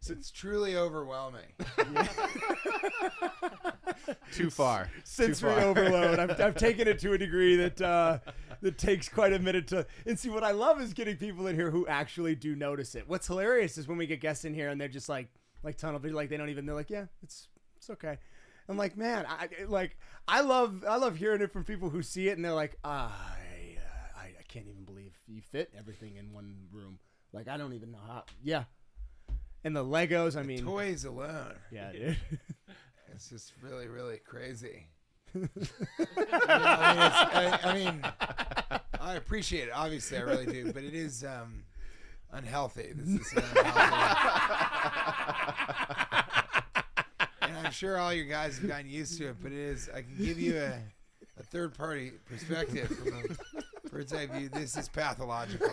It's truly overwhelming. Too far. Sensory overload. I've taken it to a degree that that takes quite a minute to. And see, what I love is getting people in here who actually do notice it. What's hilarious is when we get guests in here and they're just like tunnel vision, like they don't even. They're like, yeah, it's okay. I'm like, man, I love hearing it from people who see it and they're like, I can't even believe you fit everything in one room. Like, I don't even know how. Yeah. And the Legos, I mean. Toys alone. Yeah, dude. It's just really, really crazy. I mean, I appreciate it. Obviously, I really do. But it is unhealthy. This is unhealthy. And I'm sure all you guys have gotten used to it. But it is. I can give you a third-party perspective from a bird's eye view. This is pathological.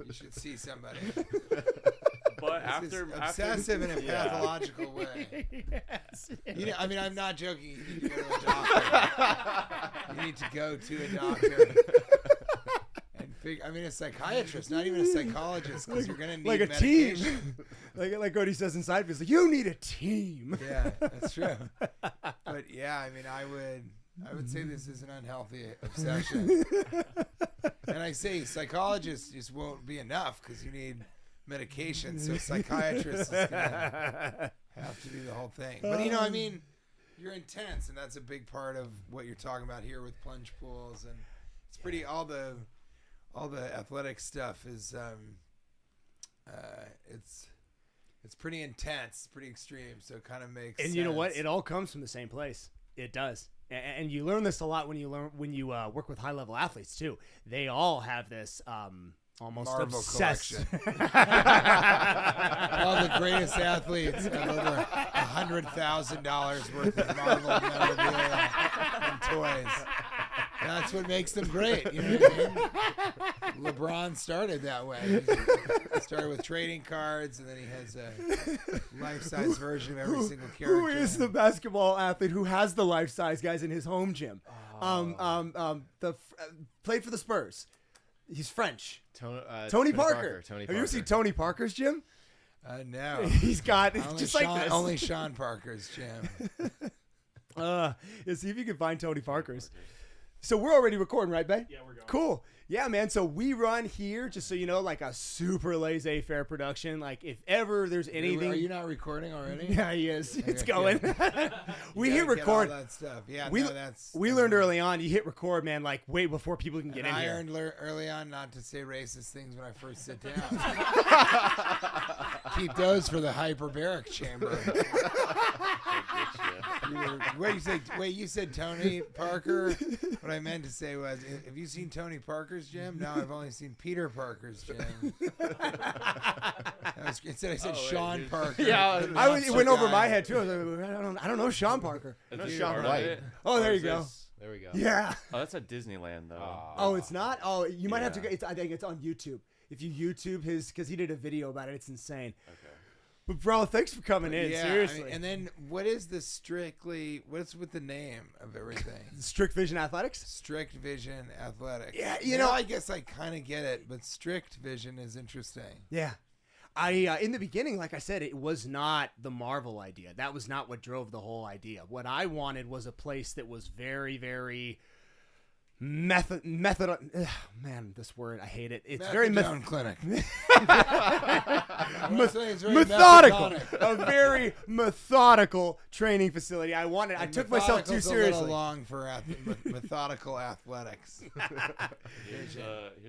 You should see somebody. But after obsessive in a pathological way. Yes. You know, I mean, I'm not joking. You need to go to a doctor. You need to go to a doctor and figure. I mean, a psychiatrist, not even a psychologist, because you're gonna need like a medication. team. like what he says inside, he's like, you need a team. Yeah, that's true. But yeah, I mean, I would say this is an unhealthy obsession. And I say psychologists just won't be enough because you need medication, so psychiatrists is gonna have to do the whole thing. But you know, I mean, you're intense, and that's a big part of what you're talking about here with plunge pools, and it's pretty all the athletic stuff is it's pretty intense, pretty extreme, so it kind of makes And sense. you know what? It all comes from the same place. It does. And you learn this a lot when you work with high level athletes too. They all have this almost Marvel obsessed. collection. All the greatest athletes have over $100,000 worth of Marvel memorabilia and toys. That's what makes them great. You know what I mean? LeBron started that way. He started with trading cards, and then he has a life-size version of every single character. Who is the basketball athlete who has the life-size guys in his home gym? Played for the Spurs. He's French. Tony Parker. Tony Have Parker. you ever seen Tony Parker's gym? No. He's got it's Only just Sean, like this. only Sean Parker's gym. Yeah, see if you can find Tony Parker's. So we're already recording, right, Bay? Yeah, we're going. Cool. Yeah, man. So we run here, just so you know, like a super laissez-faire production. Like if ever there's anything. Are you not recording already? Yeah, he is. It's Okay, going. We hit record. All that stuff. Yeah, We that's. we learned early on. You hit record, man. Like way before people can get And in I here. learned early on not to say racist things when I first sit down. Keep those for the hyperbaric chamber. You said Tony Parker. What I meant to say was, have you seen Tony Parker's gym? No, I've only seen Peter Parker's gym. Instead, I said Sean Parker. Yeah, it went over my head too. I was like, I don't know Sean Parker. That's Sean White. Oh, there you go. There we go. Yeah. Oh, that's at Disneyland though. Oh, it's not. Oh, you might have to go. Yeah. I think it's on YouTube. If you YouTube his, because he did a video about it. It's insane. Okay. But bro, thanks for coming in. Yeah, Seriously. I mean, and then what's with the name of everything? Strict Vision Athletics. Strict Vision Athletics. Yeah, you Now know, I guess I kind of get it, but Strict Vision is interesting. Yeah. I in the beginning, like I said, it was not the Marvel idea. That was not what drove the whole idea. What I wanted was a place that was very, very method. Man, this word, I hate it. It's very Methadone clinic. methodical. A very methodical training facility. I took myself too Methodical's seriously. A little long for methodical athletics. Here's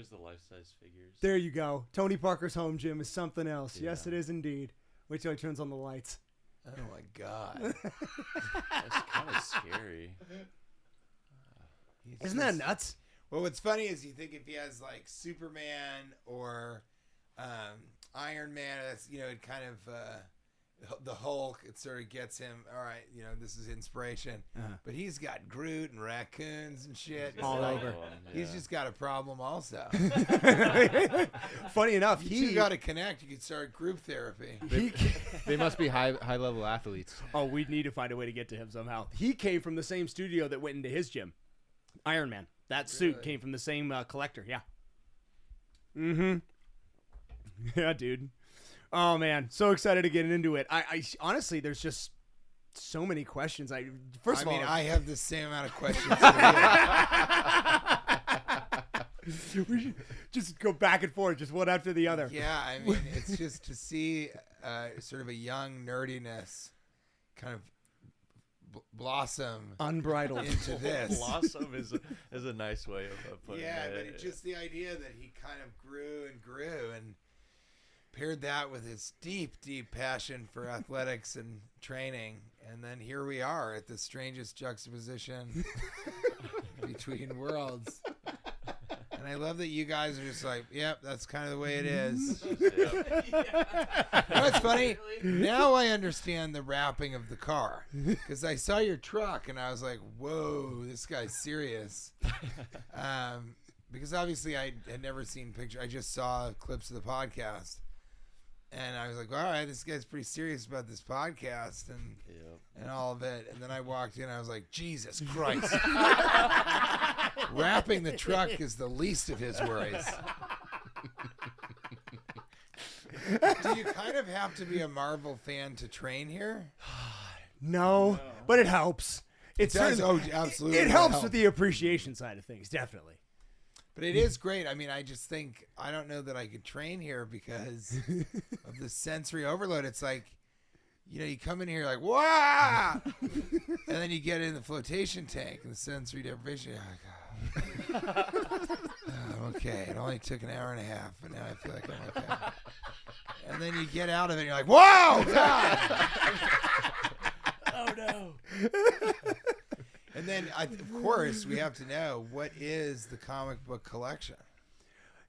the life-size figures. There you go. Tony Parker's home gym is something else. Yeah. Yes, it is indeed. Wait till he turns on the lights. Oh my God. That's kind of scary. Isn't that nuts? Well, what's funny is you think if he has like Superman or Iron Man, that's, you know, it kind of the Hulk, it sort of gets him, all right, you know, this is inspiration. But he's got Groot and raccoons and shit. All so over. He's just got a problem also. Funny enough, You got to connect. You could start group therapy. They must be high level athletes. Oh, we'd need to find a way to get to him somehow. He came from the same studio that went into his gym. Iron Man. That suit came from the same collector. Yeah. Mm-hmm. Yeah, dude. Oh man, so excited to get into it. I honestly, there's just so many questions. First of all, I have the same amount of questions for you. we should just go back and forth, just one after the other. Yeah, I mean, it's just to see sort of a young nerdiness kind of blossom Unbridled. into this. Blossom is a nice way of putting Yeah, it. but it's just the idea that he kind of grew and paired that with his deep passion for athletics and training, and then here we are at the strangest juxtaposition between worlds. And I love that you guys are just like, yep, that's kind of the way it is. What's funny? Now I understand the wrapping of the car, because I saw your truck and I was like, whoa, this guy's serious. Because obviously I had never seen pictures. I just saw clips of the podcast. And I was like, all right, this guy's pretty serious about this podcast and all of it. And then I walked in, I was like, Jesus Christ. Wrapping the truck is the least of his worries. Do you kind of have to be a Marvel fan to train here? No, but it helps. It does. Oh, absolutely. It helps with the appreciation side of things, definitely. But it is great. I mean, I just think, I don't know that I could train here because of the sensory overload. It's like, you come in here like, wow! And then you get in the flotation tank and the sensory deprivation. You're like, I'm okay. It only took an hour and a half, but now I feel like I'm okay. And then you get out of it and you're like, whoa! God! Oh, no. And then, of course, we have to know, what is the comic book collection?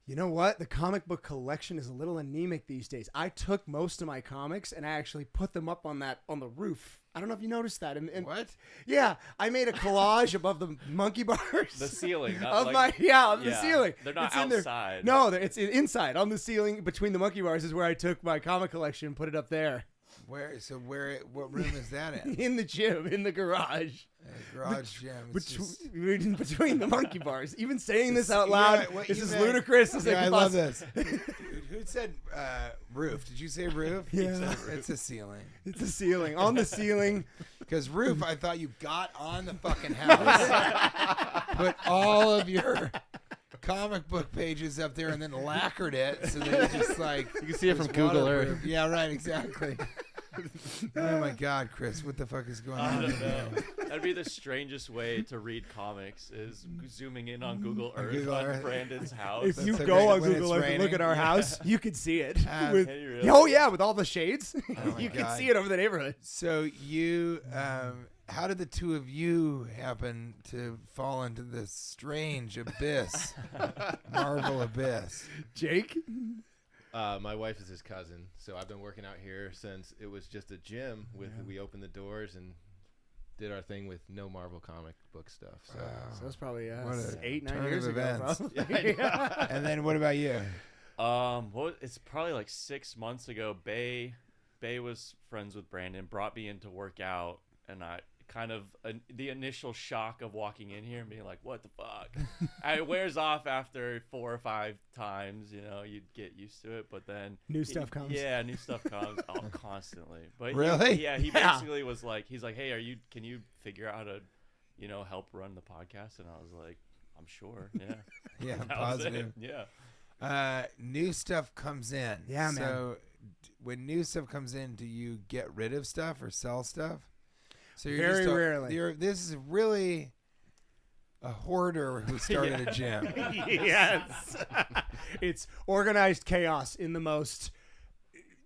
You know what? The comic book collection is a little anemic these days. I took most of my comics and I actually put them up on the roof. I don't know if you noticed that. And What? Yeah, I made a collage above the monkey bars. The ceiling, not of like, the ceiling. They're not It's in there. outside. No, it's inside on the ceiling between the monkey bars is where I took my comic collection and put it up there. What room is that in? In the gym, in the garage. Garage gym. Between the monkey bars. Even saying this out loud, what this you is meant- ludicrous. As Yeah, I it love possibly- this. Dude, who said roof? Did you say roof? Yeah. It's a ceiling. It's a ceiling. On the ceiling. Because roof, I thought you got on the fucking house, put all of your comic book pages up there, and then lacquered it so that it's just like You can see it from it's Google waterproof. Earth. Yeah, right, exactly. Oh my God, Chris, what the fuck is going I on? don't know. That'd be the strangest way to read comics, is zooming in on Google Earth Google on Earth. Brandon's house. If That's you so go great. on When Google it's Earth and look raining. at our house, you can see it. With- Can you really? Oh yeah, with all the shades, my you can God. see it over the neighborhood. So you, how did the two of you happen to fall into this strange abyss, Marvel abyss? Jake, My wife is his cousin, so I've been working out here since it was just a gym. We opened the doors and did our thing with no Marvel comic book stuff. So so it's probably What a 8-9 turn years of ago. events. Probably. And then what about you? It's probably like 6 months ago. Bay was friends with Brandon, brought me in to work out, and I kind of the initial shock of walking in here and being like, what the fuck? It wears off after 4 or 5 times, you get used to it, but then New stuff comes. Yeah, new stuff comes constantly. But Really? he basically was like, he's like, hey, can you figure out how to help run the podcast? And I was like, I'm sure. Yeah. Yeah, That was it. positive. Yeah. New stuff comes in. Yeah, man. So when new stuff comes in, do you get rid of stuff or sell stuff? So you're Very just rarely. This is really a hoarder who started a gym. Yes. It's organized chaos in the most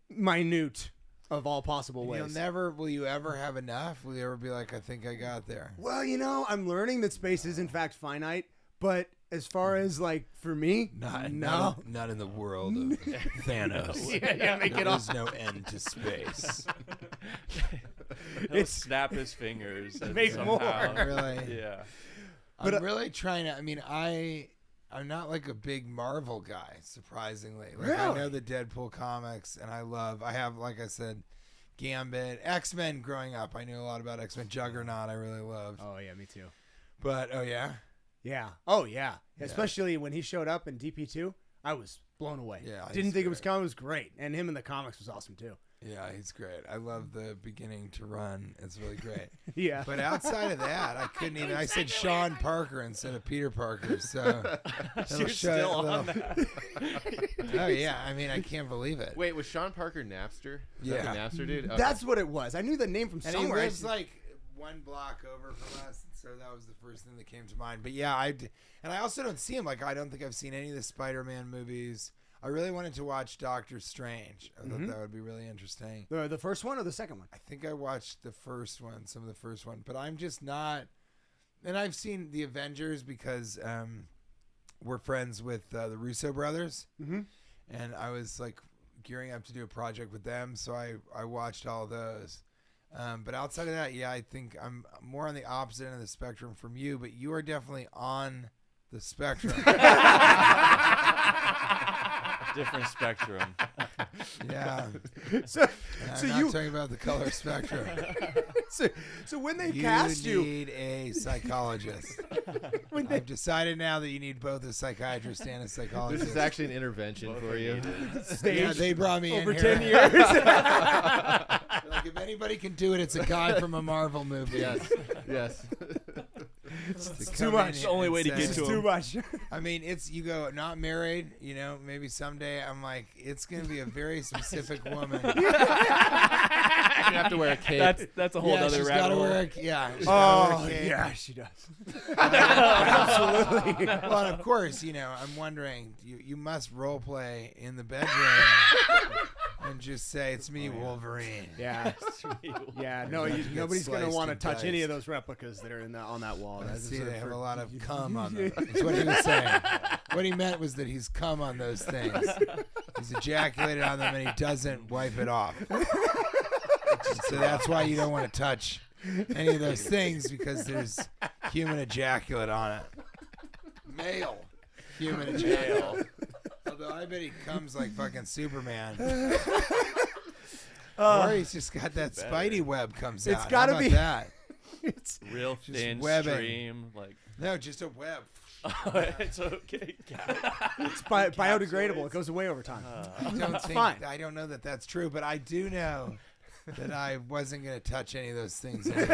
minute of all possible ways. Will you ever have enough? Will you ever be like, I think I got there? Well, I'm learning that space is in fact finite, but as far as for me, Not in the world of Thanos. yeah, make it There all. is no end to space. He'll snap his fingers and Make somehow- more. Really? Yeah. I'm But, really trying to. I mean, I'm not like a big Marvel guy, surprisingly. I Really? know the Deadpool comics, and I have, like I said, Gambit, X-Men. Growing up, I knew a lot about X-Men. Juggernaut, I really loved. Oh yeah, me too. But oh yeah, Yeah. Oh yeah. Especially when he showed up in DP2. I was blown away. Yeah, Didn't he's think it was great. coming. It was great. And him in the comics was awesome, too. Yeah, he's great. I love the beginning to run. It's really great. Yeah. But outside of that, I couldn't even. I said Sean Parker instead of Peter Parker. So You're still on that. Oh yeah, I mean, I can't believe it. Wait, was Sean Parker Napster? Is that Yeah. the Napster dude. Okay. That's what it was. I knew the name from And somewhere. he lives like one block over from us, so that was the first thing that came to mind. But yeah, and I also don't see him. Like, I don't think I've seen any of the Spider-Man movies. I really wanted to watch Doctor Strange. I thought that would be really interesting. The first one or the second one? I think I watched the first one, some of the first one, but I'm just not. And I've seen the Avengers because we're friends with the Russo brothers, and I was like gearing up to do a project with them, so I watched all those. But outside of that, yeah, I think I'm more on the opposite end of the spectrum from you, but you are definitely on the spectrum. Different spectrum. Yeah. So I'm not talking about the color spectrum. so when they You cast you, need a psychologist. I've decided now that you need both a psychiatrist and a psychologist. This is actually an intervention for you. Yeah, they brought me over in 10 here. years. Like, if anybody can do it, it's a guy from a Marvel movie. Yes. Yes. It's too much. It's the only way to get It's to too him. much. I mean, you go not married, maybe someday. I'm like, it's going to be a very specific woman. You have to wear a cape. That's a whole Yeah, other she's rabbit got to hole. wear she's gotta wear a cape. yeah, she does. Absolutely. Well, and of course, I'm wondering, you must role play in the bedroom and just say, it's me, Wolverine. Yeah. Yeah, no, You're about to get nobody's going to sliced want to and touch any diced. of those replicas that are on that wall. I That's see, just they have for- a lot of cum on them. That's what he was saying. What he meant was that he's cum on those things. He's ejaculated on them and he doesn't wipe it off. So that's why you don't want to touch any of those things, because there's human ejaculate on it. Male human ejaculate. Although I bet he comes like fucking Superman. Or he's just got that Spidey web comes out. It's gotta How about be- that. It's Real thin webbing. stream. Like, No, just a web. it's okay. Got it. it's biodegradable. It goes away over time. I don't know that that's true, but I do know that I wasn't going to touch any of those things anyway.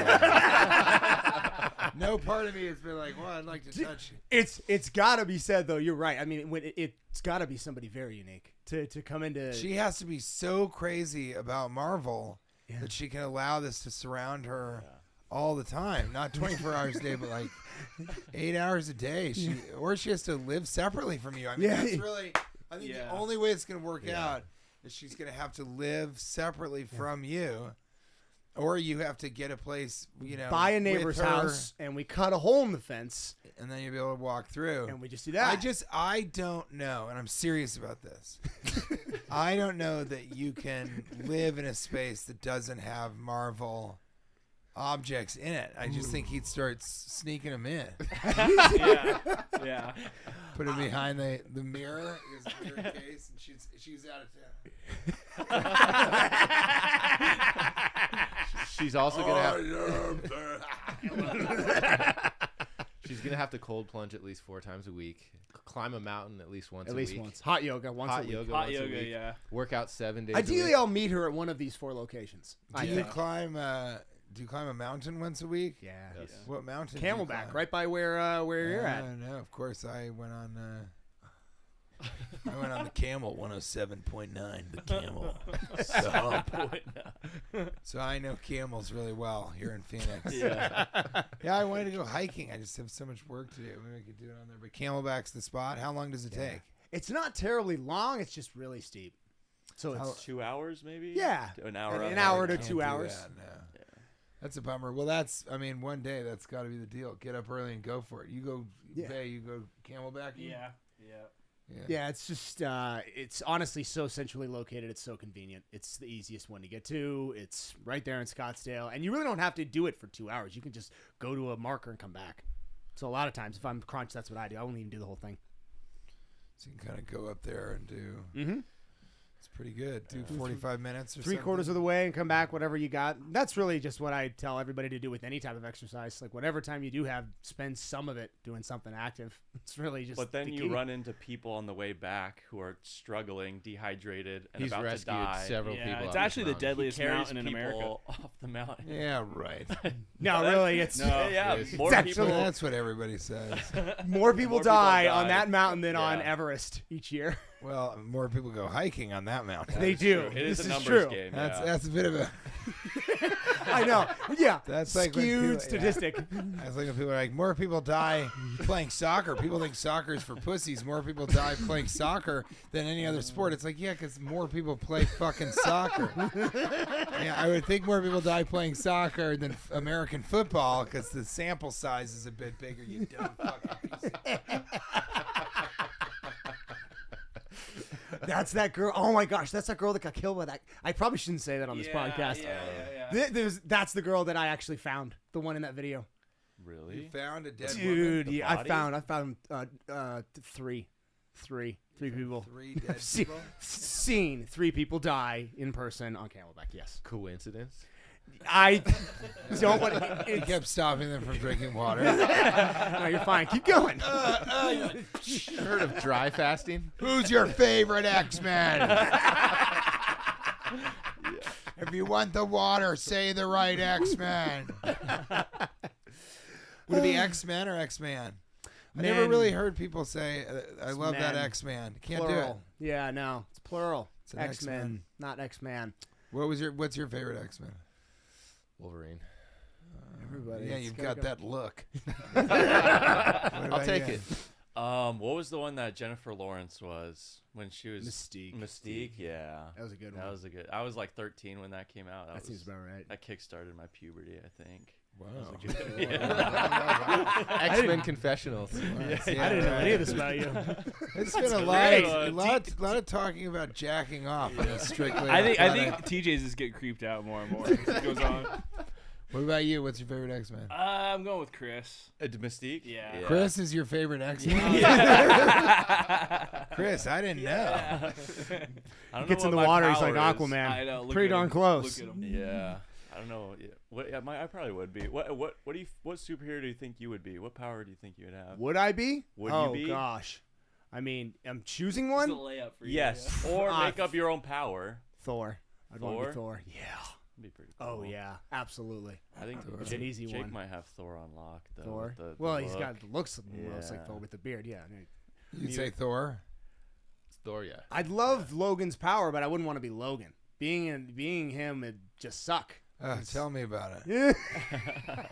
No part of me has been like, well, I'd like to touch it. It's got to be said, though. You're right. I mean, it's got to be somebody very unique to come into. She has to be so crazy about Marvel that she can allow this to surround her all the time. Not 24 hours a day, but like 8 hours a day. She has to live separately from you. I mean, that's really, I think the only way it's going to work out is she's going to have to live separately from you. Or you have to get a place, buy a neighbor's with her, house, and we cut a hole in the fence, and then you'll be able to walk through. and we just do that. I don't know, and I'm serious about this. I don't know that you can live in a space that doesn't have Marvel objects in it. I just think he'd start sneaking them in. Yeah. Put him behind the mirror, his mirror case, and she's out of town. She's also gonna have. She's gonna have to cold plunge at least 4 times a week. Climb a mountain at least once. At a least week. once. Hot yoga once a Hot week. yoga. Hot once a yoga, week. yeah. Work out 7 days. Ideally, a week. I'll meet her at one of these 4 locations. Do you climb a mountain once a week? Yeah. Yes. What mountain? do you Camelback, climb? right by where you're at. No, of course I went on. I went on the Camel 107.9. The Camel. So I know camels really well here in Phoenix. Yeah. Yeah, I wanted to go hiking. I just have so much work to do. Maybe I could do it on there. But Camelback's the spot. How long does it take? It's not terribly long. It's just really steep. So it's 2 hours, maybe? Yeah. An hour. An up. hour to Can't 2 do hours. that, no. That's a bummer. Well, one day that's got to be the deal. Get up early and go for it. You go, Bay, you go Camelback? Yeah. Yeah, it's just it's honestly so centrally located. It's so convenient. It's the easiest one to get to. It's right there in Scottsdale, and you really don't have to do it for 2 hours. You can just go to a marker and come back. So a lot of times, if I'm crunched, that's what I do. I won't even do the whole thing. So you can kind of go up there and do. Mm-hmm. It's pretty good. Do 45 minutes or Three-quarters of the way and come back, whatever you got. That's really just what I tell everybody to do with any type of exercise. Like, whatever time you do have, spend some of it doing something active. It's really just But then the you key. run into people on the way back who are struggling, dehydrated, and He's about to rescued die. several Yeah, people. it's off actually the mountain. He deadliest carries mountain in America. people off the mountain. Yeah, right. No, really, it's No. Yeah, it is. more It's people. actually- That's what everybody says. more people More people die on die. that mountain than on Yeah. Everest each year. Well, more people go hiking on that mountain. They do. It is This a is numbers true. game. That's yeah. that's a bit of a. I know. Yeah. That's like when skewed people- yeah. statistic. That's like when people are like, more people die playing soccer. People think soccer is for pussies. More people die playing soccer than any other sport. It's like, yeah, because more people play fucking soccer. Yeah, I would think more people die playing soccer than American football because the sample size is a bit bigger. You dumb fucking piece of. That's that girl. Oh my gosh, that's that girl that got killed by that. I probably shouldn't say that on this podcast. That's the girl that I actually found. The one in that video. Really? You found a dead Dude, The yeah, I body? found three people. Three dead I've seen 3 people die in person on Camelback. Yes, Coincidence? I don't want. He kept stopping them from drinking water. No, you're fine. Keep going. Heard of dry fasting? Who's your favorite X-Men? If you want the water, say the right X-Men. Would it be X-Men or X-Man? I never Men. really heard people say, I It's love that men. X-Man. Can't Plural. Yeah, no, it's plural. It's an X-Men, X-Men. not X-Man. do it. What's your favorite X-Men? Wolverine. Everybody. Yeah, it's you've gotta got go. that look. I'll take it. What was the one that Jennifer Lawrence was when she was Mystique. Mystique, yeah. That was a good one. That was a good. I was like 13 when that came out. That seems about right. That kickstarted my puberty, I think. Wow. X-Men Confessionals. I didn't know any of this about you. It's been great. a lot of talking about jacking off in a strictly. I think athletic- TJ's is getting creeped out more and more as it goes on. What about you? What's your favorite X-Men? I'm going with Chris. Mystique? Yeah. Chris is your favorite X-Men? Chris, I didn't know. I He don't gets know in the what my water, he's like power is. Aquaman. I know. Look Pretty at darn him. close. Look at him. Yeah. I don't know. Yeah. What? Yeah, I probably would be. What superhero do you think you would be? What power do you think you would have? Would I be? Would oh, you be? gosh. I mean, I'm choosing It's a one? layup for you. Yes. Or Ah, make up your own power. Thor. I'd want to be Thor? Thor. Yeah. That'd be pretty cool. Oh, yeah. Absolutely. I think Thor. It's Jake, an easy Jake one. might have Thor on lock though. Thor. with the Well, he's look. got the looks almost like Yeah. Thor with the beard. Yeah. You'd say Thor? It's Thor, yeah. I'd love Logan's power, but I wouldn't want to be Logan. Being him would just suck. Tell me about it.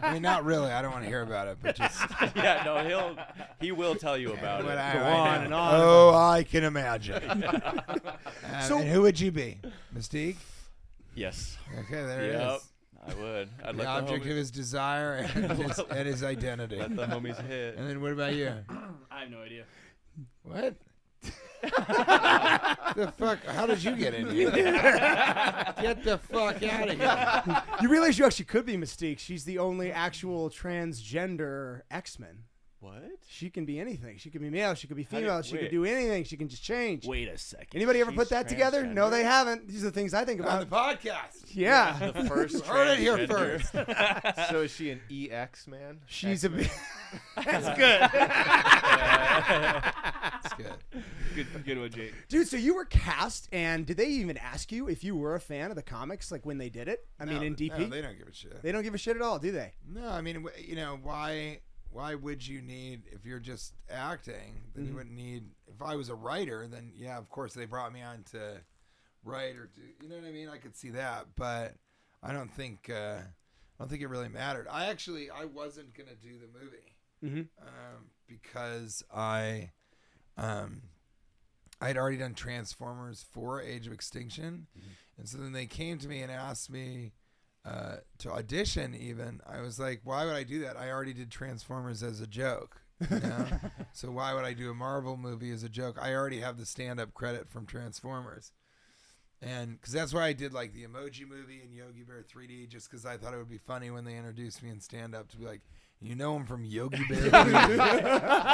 I mean, not really. I don't want to hear about it, but just Yeah, no, he will tell you about But it. I- Go I on know. and on. Oh, I can imagine. So- and who would you be? Mystique? Yes. Okay, there it Yep. is. I would. I'd The let object the of his desire and his identity. let the homies hit. And then what about you? I have no idea. What? The fuck? How did you get in here? Get the fuck out of here. You realize you actually could be Mystique. She's the only actual transgender X-Men. What? She can be anything. She can be male. She could be How do- female. She could wait. do anything. She can just change. Wait a second. Anybody ever She's put that together? No, transgender? they haven't. These are the things I think On the about. podcast. Yeah. The first Heard it here transgender. first. So is she an EX man? She's a X-Men? bit. That's good. That's good. Good one, Jake. Dude, so you were cast, and did they even ask you if you were a fan of the comics, like when they did it? I mean, in DP? No, they don't give a shit. They don't give a shit at all, do they? No, I mean, why would you need, if you're just acting, then you wouldn't need, if I was a writer, then yeah, of course they brought me on to write or do, you know what I mean? I could see that, but I don't think it really mattered. I wasn't going to do the movie because I'd already done Transformers 4 Age of Extinction. And so then they came to me and asked me to audition even. I was like, why would I do that? I already did Transformers as a joke. You know? So why would I do a Marvel movie as a joke? I already have the stand-up credit from Transformers. And because that's why I did like the Emoji Movie and Yogi Bear 3D, just because I thought it would be funny when they introduced me in stand-up to be like, you know him from Yogi Bear 3D.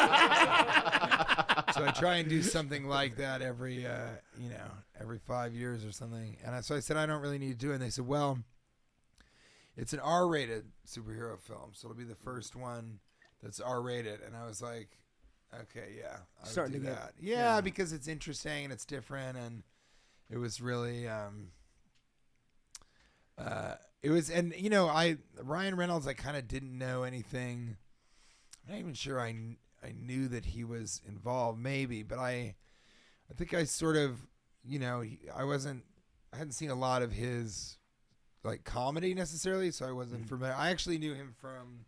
So I try and do something like that every every 5 years or something. And so I said, I don't really need to do it. And they said, well, it's an R-rated superhero film, so it'll be the first one that's R-rated. And I was like, okay, yeah, I would Starting do to get- that. Yeah, because it's interesting and it's different, and it was really, it was, and Ryan Reynolds, I kind of didn't know anything. I'm not even sure I knew that he was involved, maybe, but I think I sort of, I hadn't seen a lot of his like comedy necessarily, so I wasn't familiar. I actually knew him from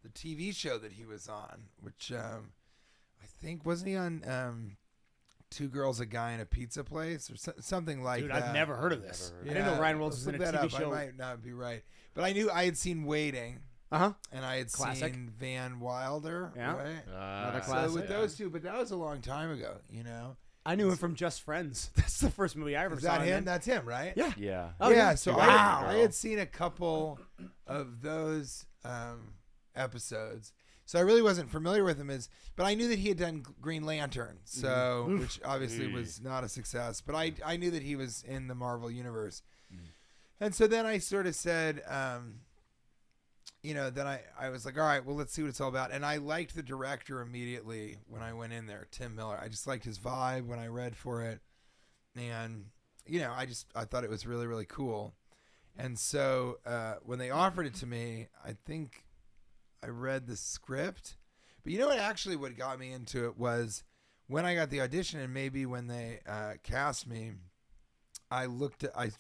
the TV show that he was on, which I think wasn't he on Two Girls, a Guy in a Pizza Place or something like Dude, that. I've never heard of this. Never I heard didn't know Yeah, Ryan Reynolds was in a let's look that TV up. show. I might not be right, but I knew I had seen Waiting, and I had Classic. seen Van Wilder. Yeah. Right? Another So classic. with those two, but that was a long time ago. I knew him from Just Friends. That's the first movie I ever Is saw. that him him? in. That's him, right? Yeah. Yeah. Oh, yeah. yeah. So Wow. I had seen a couple of those episodes. So I really wasn't familiar with him but I knew that he had done Green Lantern, so which obviously was not a success. But I knew that he was in the Marvel universe, and so then I sort of said, then I was like, all right, well, let's see what it's all about. And I liked the director immediately when I went in there, Tim Miller. I just liked his vibe when I read for it, and I thought it was really, really cool. And so when they offered it to me, I think I read the script, but what got me into it was when I got the audition, and maybe when they cast me, I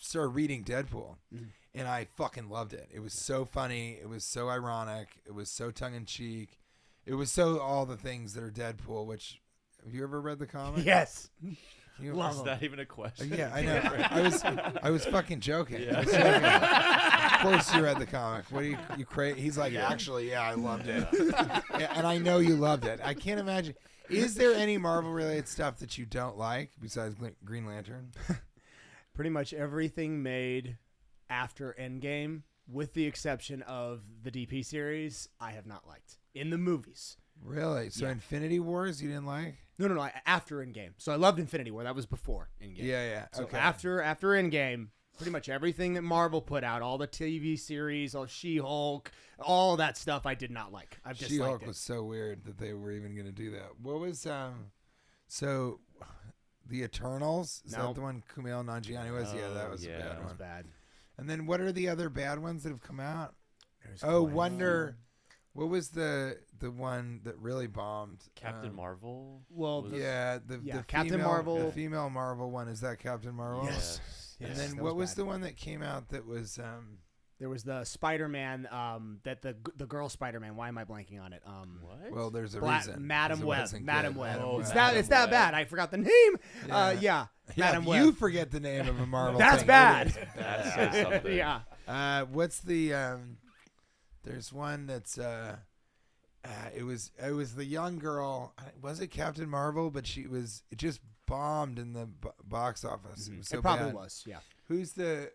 started reading Deadpool, and I fucking loved it. It was so funny. It was so ironic. It was so tongue in cheek. It was so all the things that are Deadpool. Which, have you ever read the comic? Yes. Is that even a question? Yeah, I know. I was fucking joking. Yeah. I was joking. Of course you read the comic. What are you crazy? He's like, actually, yeah, I loved it. Yeah, and I know you loved it. I can't imagine. Is there any Marvel-related stuff that you don't like besides Green Lantern? Pretty much everything made after Endgame, with the exception of the DP series, I have not liked. In the movies. Really? So Yeah. Infinity Wars you didn't like? No, after Endgame. So I loved Infinity War. That was before Endgame. Yeah. So Okay. after Endgame, pretty much everything that Marvel put out, all the TV series, all She-Hulk, all that stuff, I did not like. I've just She-Hulk liked it. was so weird that they were even going to do that. What was so the Eternals? Is No. that the one Kumail Nanjiani was? Yeah, that was a bad That was one. bad. And then what are the other bad ones that have come out? There's Oh, quite a Wonder. What was the one that really bombed? Captain Marvel. Well, Was- Yeah, Yeah, the Captain female, Marvel. the female Marvel one. Is that Captain Marvel? Yes. And Yes, then that what was bad. the one that came out that was There was the Spider-Man, that the girl Spider-Man. Why am I blanking on it? What? well, there's a Black, reason. Madam 'cause it Web. wasn't Madam good. Web. Oh, It's Madam that Web. bad. I forgot the name. Yeah. Yeah. Yeah, Madam if Web. you forget the name of a Marvel That's thing, bad. That says something. Yeah. What's the there's one that's it was the young girl. Was it Captain Marvel? But it just bombed in the box office. It was so It probably bad. was. Yeah. Who's the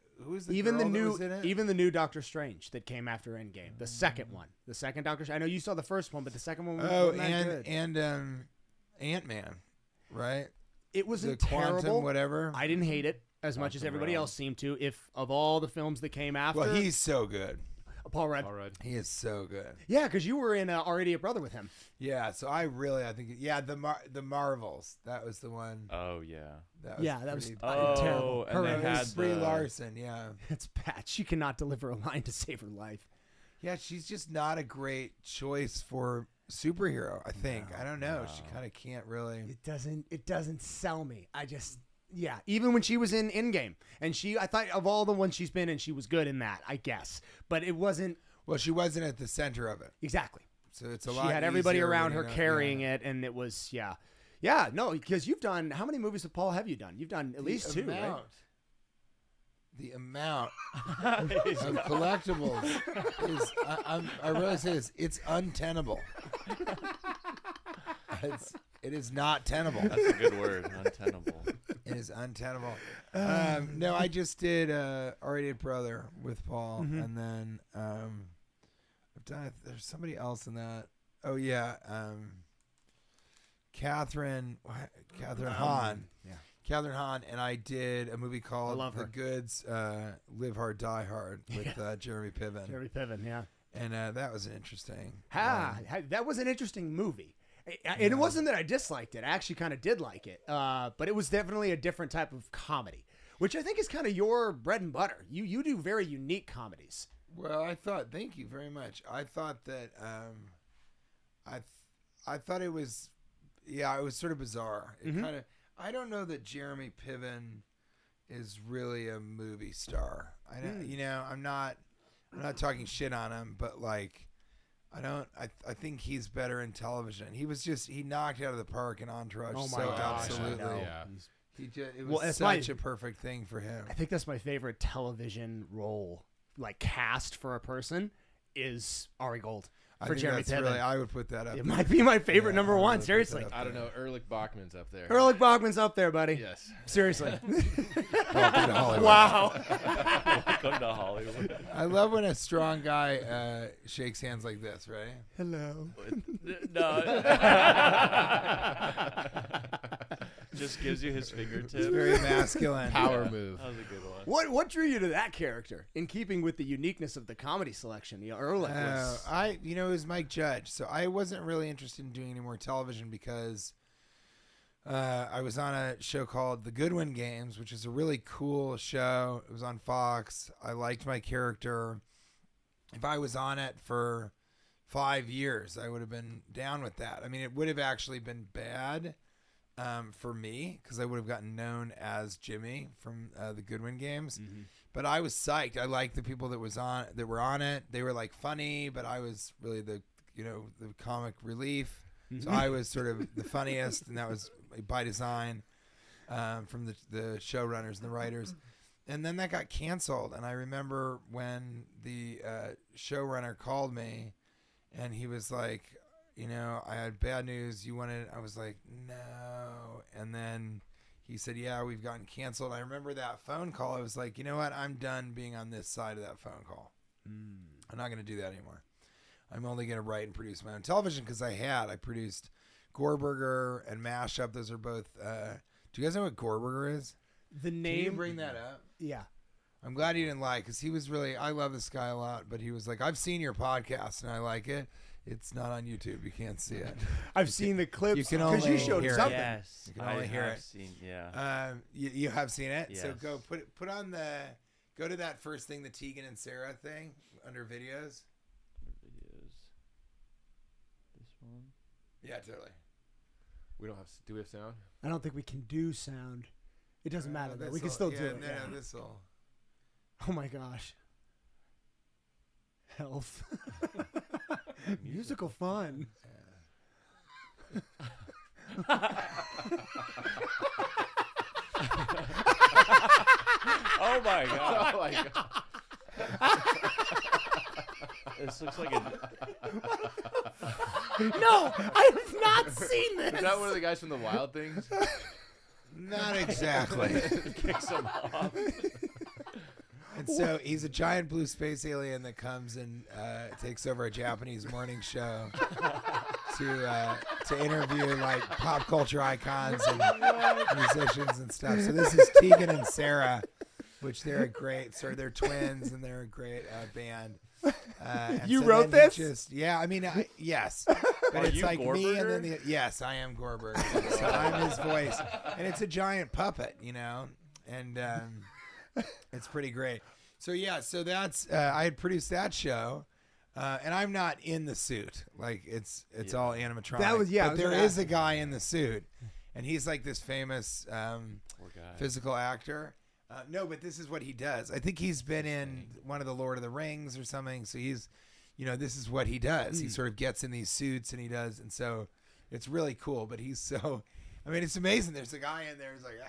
Even the girl that new, was in it? even the new Doctor Strange that came after Endgame, the second one, the second Doctor. I know you saw the first one, but the second one was Oh, wasn't that good. and Ant-Man, right? It wasn't the quantum terrible. whatever. I didn't hate it as much as Quantum everybody Realm. else seemed to. If of all the films that came after, Well, he's so good. Paul Rudd. All right. He is so good. Yeah, because you were in Our Idiot Brother with him. Yeah, so I think the Marvels. That was the one. Oh yeah. That was Yeah, that was pretty- terrible. and they Horrendous. It had was Brie the- Larson. Yeah, It's bad. She cannot deliver a line to save her life. yeah. She's just not a great choice for superhero. I think. I don't know. She kind of can't really. It doesn't sell me. Yeah, even when she was in Endgame, and I thought of all the ones she's been in, she was good in that, I guess. But it wasn't Well, she wasn't at the center of it, exactly. so it's a She lot. had everybody easier around when her you know- carrying yeah. it, and it was yeah. No, because you've done how many movies with Paul have you done? You've done at least two, right? The amount of collectibles is. I really say this. It's untenable. It is not tenable. That's a good word. Untenable. It is untenable. No, I just did Already Brother with Paul, and then I've done. There's somebody else in that. Oh yeah, Catherine Hahn. Yeah. Catherine Hahn, and I did a movie called love The her. Goods, Live Hard, Die Hard with Jeremy Piven. Jeremy Piven, yeah. And that was an interesting. That was an interesting movie. And it wasn't that I disliked it. I actually kind of did like it. But it was definitely a different type of comedy, which I think is kind of your bread and butter. You do very unique comedies. Well, thank you very much. I thought that, I thought it was, it was sort of bizarre. It kind of, I don't know that Jeremy Piven is really a movie star. I don't, I'm not talking shit on him, but like, I think he's better in television. He knocked it out of the park in Entourage. Oh my so gosh, absolutely. Yeah. It was such a perfect thing for him. I think that's my favorite television role, like cast for a person, is Ari Gold for Jeremy Piven. I would put that up. It might be my favorite number I one. would put Seriously, that up I don't know. Ehrlich Bachman's up there. Ehrlich Bachman's up there, buddy. Yes. Seriously. Welcome to Hollywood. Wow. Welcome to Hollywood. I love when a strong guy shakes hands like this, right? Hello. No. Just gives you his fingertips. It's very masculine. Power move. That was a good one. What drew you to that character? In keeping with the uniqueness of the comedy selection, Ehrlich was. It was Mike Judge. So I wasn't really interested in doing any more television because I was on a show called The Goodwin Games, which is a really cool show. It was on Fox. I liked my character. If I was on it for 5 years, I would have been down with that. I mean, it would have actually been bad for me because I would have gotten known as Jimmy from the Goodwin Games. Mm-hmm. But I was psyched. I liked the people that were on it. They were like funny, but I was really the comic relief. So I was sort of the funniest, and that was by design from the showrunners and the writers. And then that got canceled. And I remember when the showrunner called me, and he was like, I had bad news. You wanted? I was like, no. And then he said, yeah, we've gotten canceled. I remember that phone call. I was like, you know what? I'm done being on this side of that phone call. I'm not going to do that anymore. I'm only going to write and produce my own television because I produced Gorberg and Mashup. Those are both. Do you guys know what Gorberg is? The name. Can you bring that up? Yeah. I'm glad he didn't lie because he was really. I love this guy a lot, but he was like, I've seen your podcast and I like it. It's not on YouTube. You can't see it. I've seen the clips. You can because only you showed hear it. something. Yes, You can only hear have it. Seen, yeah. You have seen it. Yes. So go put on go to that first thing, the Tegan and Sarah thing under videos. Videos. This one. Yeah, totally. Do we have sound? I don't think we can do sound. It doesn't matter though. We can This'll- still do yeah, it. No, Yeah. this will. Oh my gosh. Health. Musical fun. Oh my god. Oh my god. This looks like a. No, I have not seen this. Is that one of the guys from the Wild Things? Not exactly. Kicks him off. And so he's a giant blue space alien that comes and takes over a Japanese morning show to interview like pop culture icons and musicians and stuff. So this is Tegan and Sarah, which they're a great. So they're twins and they're a great band. And You so wrote then he this? Yeah, I mean, yes. But Are it's you like me and then Gorberger? yes, I am Gorberg. So I'm his voice, and it's a giant puppet, and it's pretty great. So yeah, so that's I had produced that show, and I'm not in the suit. Like it's all animatronic. That was- yeah, I But was there gonna is ask. a guy in the suit, and he's like this famous Poor guy. physical actor. No, but this is what he does. I think he's been in one of the Lord of the Rings or something. So he's, this is what he does. He sort of gets in these suits and he does. And so it's really cool. But he's so, I mean, it's amazing. There's a guy in there who's like,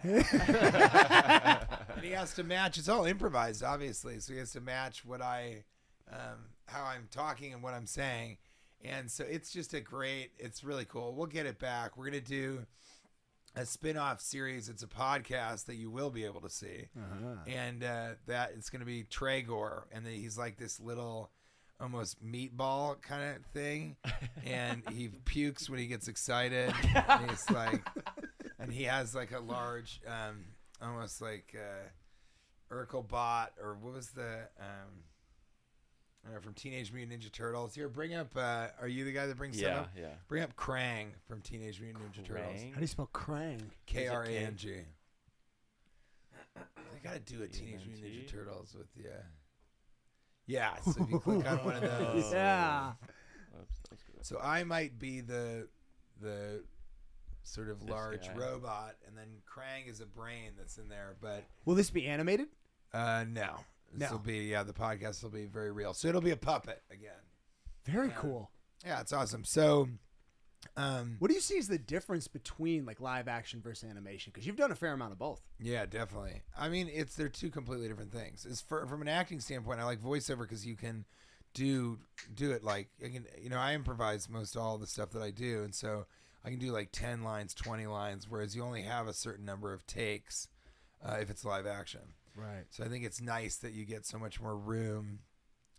and he has to match. It's all improvised, obviously. So he has to match what how I'm talking and what I'm saying. And so it's just it's really cool. We'll get it back. We're going to do a spin-off series. It's a podcast that you will be able to see. And that it's going to be Tregor, and then he's like this little almost meatball kind of thing, and he pukes when he gets excited. And he's like and he has like a large, almost like Urkel bot, or what was the I don't know, from Teenage Mutant Ninja Turtles. Here, bring up. Are you the guy that brings stuff up? Yeah. Bring up Krang from Teenage Mutant Ninja Turtles. How do you spell Krang? Krang. They gotta do a Teenage Mutant Ninja Turtles with yeah. So if you click on one of those, Yeah. so I might be the sort of large guy. robot, and then Krang is a brain that's in there. But Will this be animated? no, this will be the podcast will be very real. So it'll be a puppet again. Very cool. Yeah, it's awesome. So, What do you see as the difference between like live action versus animation? Because you've done a fair amount of both. yeah, definitely. I mean, they're two completely different things. From an acting standpoint, I like voiceover because you can do it like I improvise most all the stuff that I do, and so I can do like 10 lines, 20 lines, whereas you only have a certain number of takes if it's live action. Right. So I think it's nice that you get so much more room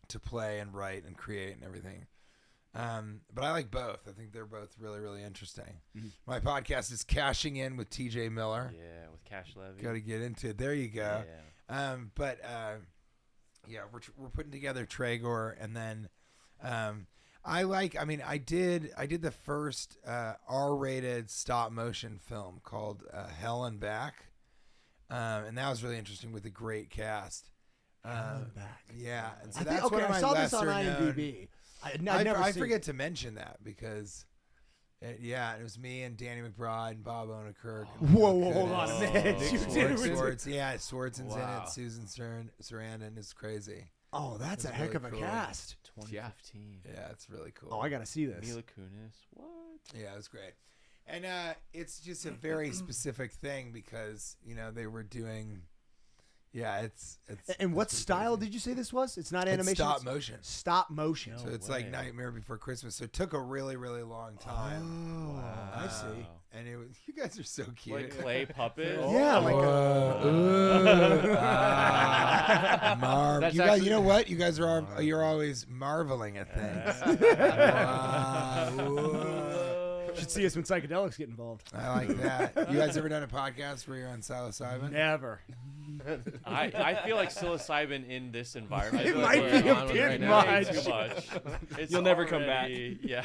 to play and write and create and everything. But I like both. I think they're both really, really interesting. Mm-hmm. My podcast is Cashing In with TJ Miller. Yeah, with Cash Levy. Got to get into it. There you go. Yeah. We're putting together Traegor, and then I did the first R-rated stop motion film called Hell and Back, and that was really interesting with a great cast. Back. Yeah, and so I that's think, one of my I saw this on lesser known. IMDb. I'd never I seen forget to mention that because, it was me and Danny McBride and Bob Odenkirk. Whoa, hold on a minute. Nick You did it with- Swartz, Swartzen's in Wow. it. Susan Sarandon is crazy. Oh, that's a That's heck really of a cool. cast. 2015. Yeah, it's really cool. Oh, I gotta see this. Mila Kunis. What? Yeah, it was great. And it's just a very specific thing because, they were doing, it's And what it's style crazy. did you say this was? It's not It's animation. stop motion. Stop motion. So No it's like way. Nightmare Before Christmas. So it took a really, really long time. Oh, I see. Wow. And it was, you guys are so cute. Like clay puppet. Yeah, like Marv. That's You guys, actually- you know what? You guys you're always marveling at things. Wow. Whoa. should see us when psychedelics get involved. I like that. You guys ever done a podcast where you're on psilocybin? Never. I feel like psilocybin in this environment. It is might way be a on bit right now. much. too much. It's You'll never come already- Yeah.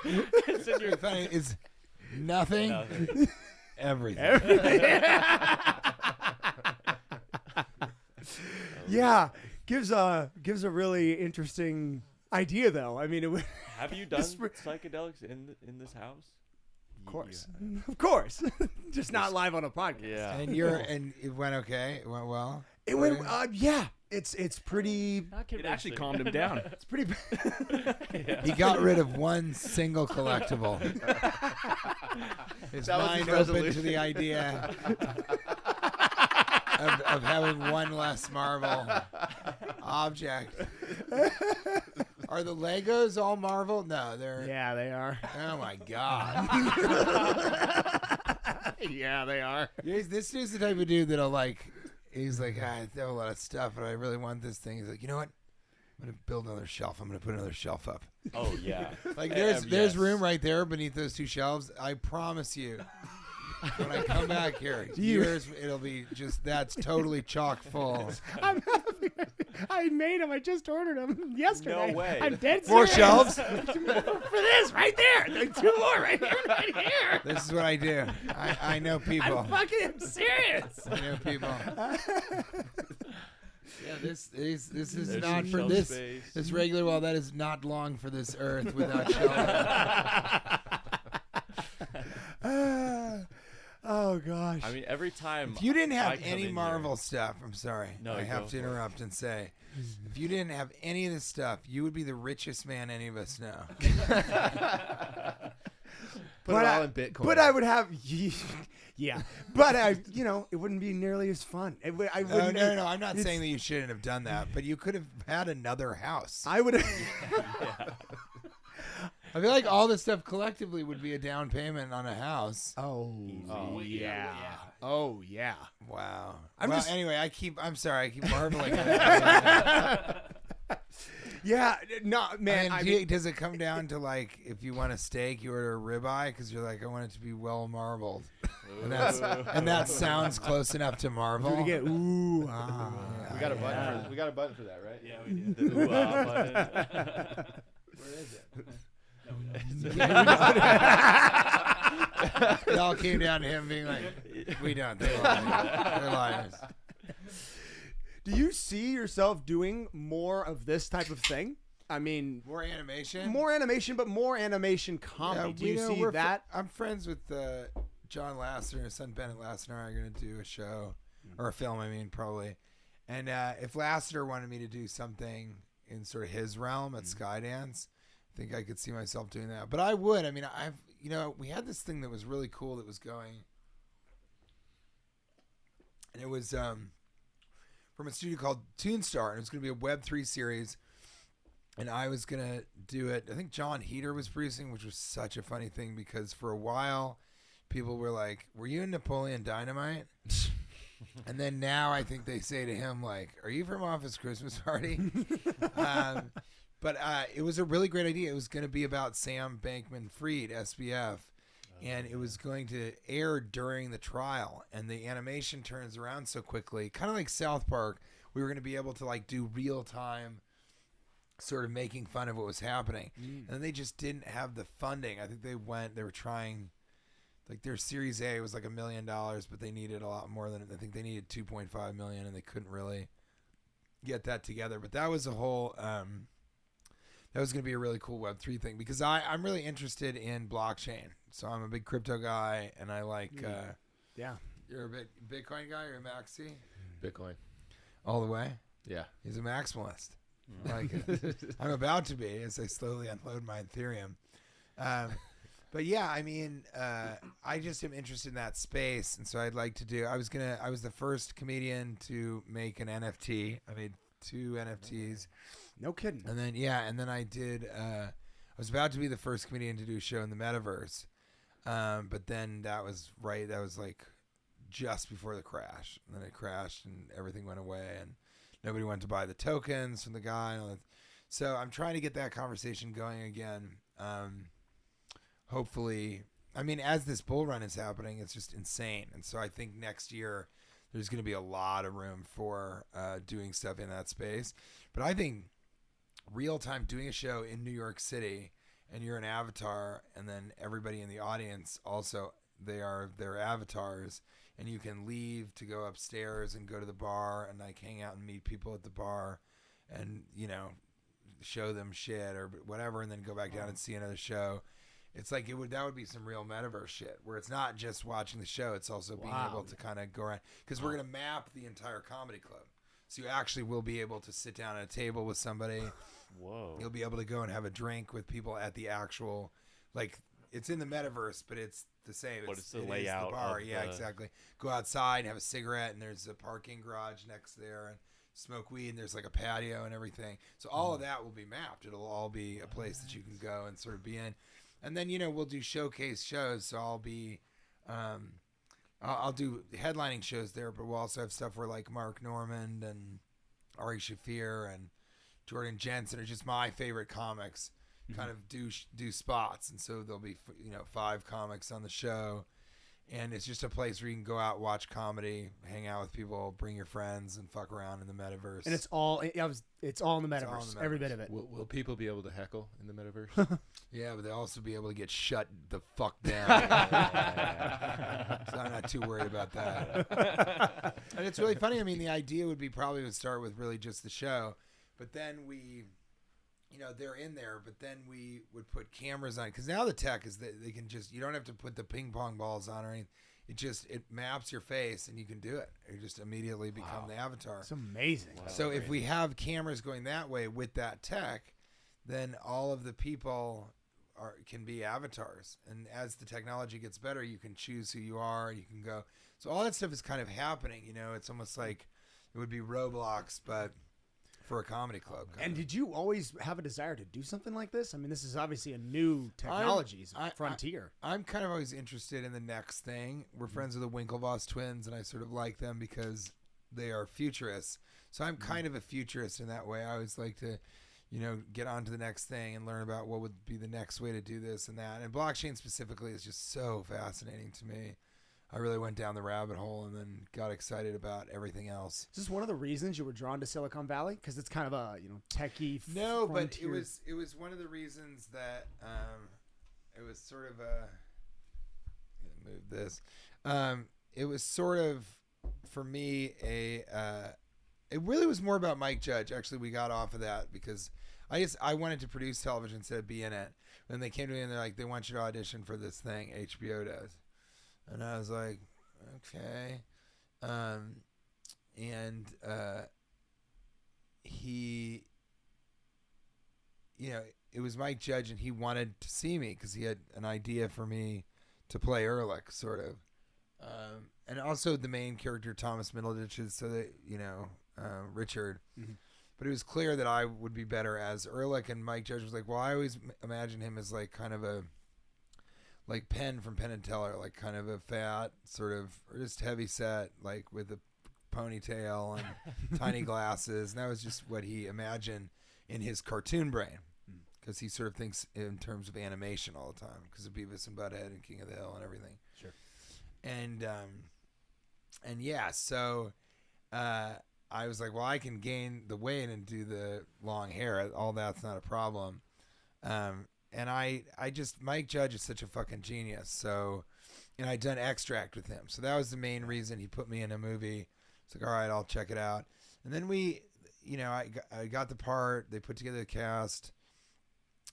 It's in your Funny is nothing, nothing. everything. Yeah, gives a really interesting idea though. I mean, it would, Have you done This- psychedelics in this house? of course, just not live on a podcast. Yeah. And it went okay. It went well. It went. Yeah, it's pretty. Not It actually convincing. calmed him down. It's pretty. He got rid of one single collectible. His That was mind his opened to resolution. the idea of having one less Marvel object. Are the Legos all Marvel? No, they're. Yeah, they are. Oh my God. Yeah, they are. This dude's the type of dude that'll like. He's like, I have a lot of stuff, but I really want this thing. He's like, you know what? I'm gonna build another shelf. I'm gonna put another shelf up. Oh yeah. Like there's Yes. room right there beneath those two shelves. I promise you, when I come back here, it'll be just that's totally chock full. I made them. I just ordered them yesterday. No way. I'm dead More serious. shelves. For this right there. Like, 2 more right here. Right here. This is what I do. I know people. I'm serious. I know people. Yeah, this is There's not some for shelf this. space. This regular wall that is not long for this earth without shelter. Oh gosh. I mean, every time. If you didn't I have come any in Marvel stuff, I'm sorry. No, I go have to for it. interrupt and say, if you didn't have any of this stuff, you would be the richest man any of us know. Put it all in Bitcoin. But I would have, yeah. But it wouldn't be nearly as fun. I No, wouldn't. no. I'm not it's- saying that you shouldn't have done that, but you could have had another house. I would. I feel like all this stuff collectively would be a down payment on a house. Oh yeah. Oh yeah. Wow. I'm Well, just- anyway, I'm sorry. I keep marveling. Yeah, no, man. I mean, does it come down to like if you want a steak, you order a ribeye because you're like, I want it to be well marbled, and that sounds close enough to marble. do it again. Ooh, We got a button. We got a button for that, right? Yeah, we did. The ooh-ah button. Where is it? It all came down to him being like, we don't. They're liars. Do you see yourself doing more of this type of thing? I mean, More animation. more animation, but more animation comedy. Do you see that? I'm friends with John Lasseter and his son Bennett Lasseter and I are going to do a show or a film. I mean, probably. And if Lasseter wanted me to do something in sort of his realm at Skydance, I think I could see myself doing that. But I would. I mean, we had this thing that was really cool that was going, and it was from a studio called Toonstar, and it was going to be a Web3 series, and I was going to do it. I think John Heater was producing, which was such a funny thing because for a while, people were like, "Were you in Napoleon Dynamite?" And then now I think they say to him like, "Are you from Office Christmas Party?" But it was a really great idea. It was going to be about Sam Bankman-Fried, SBF, and it was going to air during the trial. And the animation turns around so quickly, kind of like South Park. We were going to be able to like do real time, sort of making fun of what was happening. And they just didn't have the funding. I think they were trying, like their Series A was like $1 million, but they needed a lot more than I think they needed 2.5 million, and they couldn't really get that together. But that was a whole. That was going to be a really cool Web3 thing because I'm really interested in blockchain. So I'm a big crypto guy, and I like. Yeah. You're a big Bitcoin guy. You're a maxi. Bitcoin. All the way. Yeah. He's a maximalist. Like I'm about to be as I slowly unload my Ethereum. But yeah, I mean, I just am interested in that space, and so I'd like to do. I was the first comedian to make an NFT. I made 2 NFTs. No kidding. And then I did. I was about to be the first comedian to do a show in the Metaverse, but then that was like just before the crash. And then it crashed, and everything went away, and nobody wanted to buy the tokens from the guy. And all that. So I'm trying to get that conversation going again. Hopefully, I mean, as this bull run is happening, it's just insane, and so I think next year there's going to be a lot of room for doing stuff in that space. But I think real time doing a show in New York City and you're an avatar, and then everybody in the audience also, they are their avatars, and you can leave to go upstairs and go to the bar and like hang out and meet people at the bar and, you know, show them shit or whatever, and then go back down and see another show. It's like that would be some real metaverse shit where it's not just watching the show, it's also being able to kind of go around, because we're going to map the entire comedy club. So you actually will be able to sit down at a table with somebody. Whoa. You'll be able to go and have a drink with people at the actual, like, it's in the metaverse, but it's the same. But it's the it is layout the bar. of Yeah, the- exactly. Go outside and have a cigarette, and there's a parking garage next there, and smoke weed, and there's like a patio and everything. So all of that will be mapped. It'll all be a place that you can go and sort of be in. And then, you know, we'll do showcase shows. So I'll be, I'll do headlining shows there, but we'll also have stuff where like Mark Normand and Ari Shaffir and Jordan Jensen are just my favorite comics kind of do spots. And so there'll be, 5 comics on the show. And it's just a place where you can go out, watch comedy, hang out with people, bring your friends, and fuck around in the Metaverse. And it's all in the Metaverse. Every bit of it. Will people be able to heckle in the Metaverse? Yeah, but they'll also be able to get shut the fuck down. So I'm not too worried about that. And it's really funny. I mean, the idea would start with really just the show, but then they're in there, but then we would put cameras on, because now the tech is that they can you don't have to put the ping pong balls on or anything. It maps your face and you can do it. You just immediately become the avatar. It's amazing. Wow. So if we have cameras going that way with that tech, then all of the people can be avatars. And as the technology gets better, you can choose who you are, and you can go. So all that stuff is kind of happening. It's almost like it would be Roblox, but for a comedy club. And did you always have a desire to do something like this? I mean, this is obviously a new technology, frontier. I'm kind of always interested in the next thing. We're friends with the Winklevoss twins, and I sort of like them because they are futurists. So I'm kind of a futurist in that way. I always like to, get on to the next thing and learn about what would be the next way to do this and that. And blockchain specifically is just so fascinating to me. I really went down the rabbit hole and then got excited about everything else. Is this one of the reasons you were drawn to Silicon Valley? Because it's kind of a techie. No, but frontier. it was one of the reasons that it was sort of a move this. It was sort of for me it really was more about Mike Judge. Actually, we got off of that because I wanted to produce television instead of be in it. When they came to me and they're like, they want you to audition for this thing HBO does, and I was like, okay. He, it was Mike Judge, and he wanted to see me because he had an idea for me to play Ehrlich, sort of. And also the main character, Thomas Middleditch, is so that, Richard. Mm-hmm. But it was clear that I would be better as Ehrlich, and Mike Judge was like, well, I always imagine him as like kind of a, like Penn from Penn and Teller, like kind of a fat, sort of, or just heavy set, like with a ponytail and tiny glasses. And that was just what he imagined in his cartoon brain. Because he sort of thinks in terms of animation all the time because of Beavis and Butthead and King of the Hill and everything. Sure. And yeah, so I was like, well, I can gain the weight and do the long hair. All that's not a problem. And I just, Mike Judge is such a fucking genius. So, and I'd done Extract with him. So that was the main reason he put me in a movie. It's like, all right, I'll check it out. And then I got the part. They put together the cast.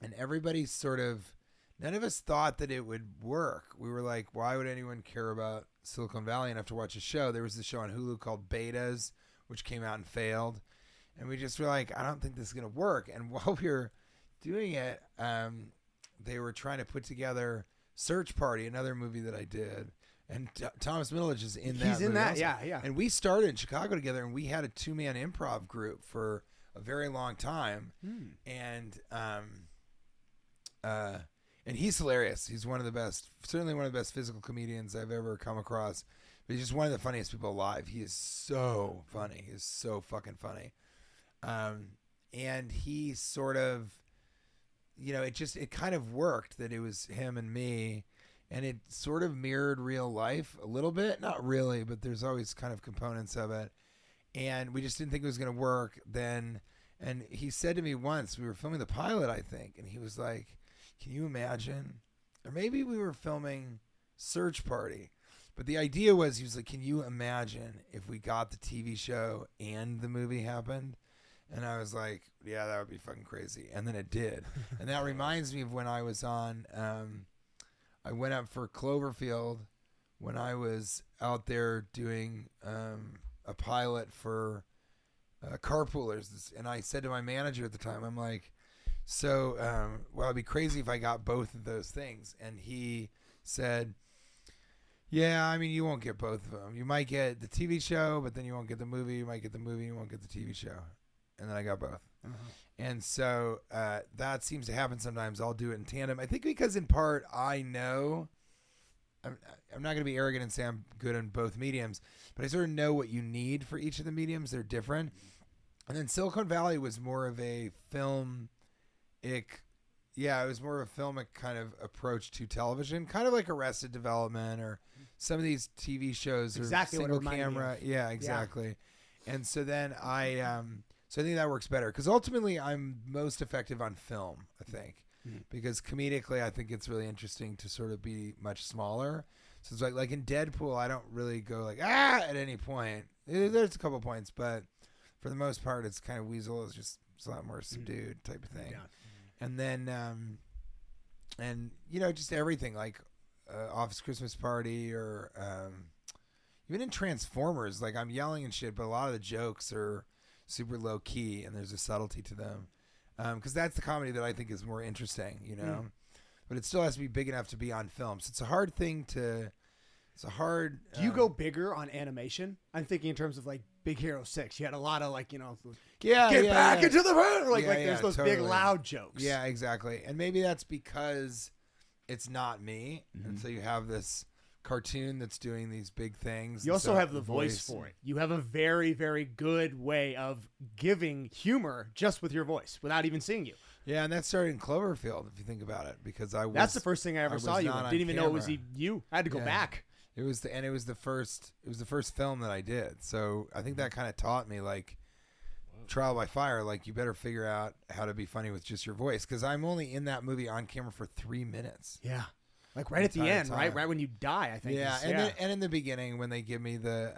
And everybody none of us thought that it would work. We were like, why would anyone care about Silicon Valley enough to watch a show? There was this show on Hulu called Betas, which came out and failed. And we just were like, I don't think this is going to work. And while we were doing it, they were trying to put together Search Party, another movie that I did. And Thomas Middleditch is in that He's in movie that, also. yeah. And we started in Chicago together, and we had a 2-man improv group for a very long time. And he's hilarious. He's one of the best, certainly one of the best physical comedians I've ever come across. But he's just one of the funniest people alive. He is so funny. He's so fucking funny. And he sort of, it kind of worked that it was him and me. And it sort of mirrored real life a little bit. Not really, but there's always kind of components of it. And we just didn't think it was going to work then. And he said to me once, we were filming the pilot, I think, and he was like, can you imagine? Or maybe we were filming Search Party. But the idea was, he was like, can you imagine if we got the TV show and the movie happened? And I was like, yeah, that would be fucking crazy. And then it did. And that reminds me of when I was on, I went up for Cloverfield when I was out there doing a pilot for Carpoolers. And I said to my manager at the time, I'm like, so, well, it'd be crazy if I got both of those things. And he said, yeah, I mean, you won't get both of them. You might get the TV show, but then you won't get the movie. You might get the movie, you won't get the TV show. And then I got both. Uh-huh. And so that seems to happen sometimes. I'll do it in tandem. I think because in part I know, I'm not going to be arrogant and say I'm good in both mediums, but I sort of know what you need for each of the mediums. They're different. And then Silicon Valley was more of a it was more of a filmic kind of approach to television, kind of like Arrested Development or some of these TV shows exactly or single camera. Yeah, exactly. Yeah. And so then so I think that works better because ultimately I'm most effective on film, I think, because comedically I think it's really interesting to sort of be much smaller. So it's like in Deadpool, I don't really go like at any point. There's a couple points, but for the most part, it's kind of Weasel. It's a lot more subdued type of thing. Yeah. And then, and just everything like Office Christmas Party or even in Transformers, like I'm yelling and shit, but a lot of the jokes are super low key and there's a subtlety to them. Because that's the comedy that I think is more interesting, but it still has to be big enough to be on film. So it's a hard thing to. It's a hard. Do you go bigger on animation? I'm thinking in terms of like Big Hero 6. You had a lot of like, get back into the room. Like there's those totally big loud jokes. Yeah, exactly. And maybe that's because it's not me. Mm-hmm. And so you have this cartoon that's doing these big things. You and also so have the voice for it. You have a very, very good way of giving humor just with your voice without even seeing you. Yeah, and that started in Cloverfield, if you think about it, because That's the first thing I ever saw you in. not on Didn't even know it was camera. you. I had to go Yeah. back. It was the first film that I did. So I think that kind of taught me, like, trial by fire. Like, you better figure out how to be funny with just your voice, because I'm only in that movie on camera for 3 minutes. Yeah. Like right at the Entire end, right? time. Right when you die, I think. Yeah, is- and Then, and in the beginning when they give me the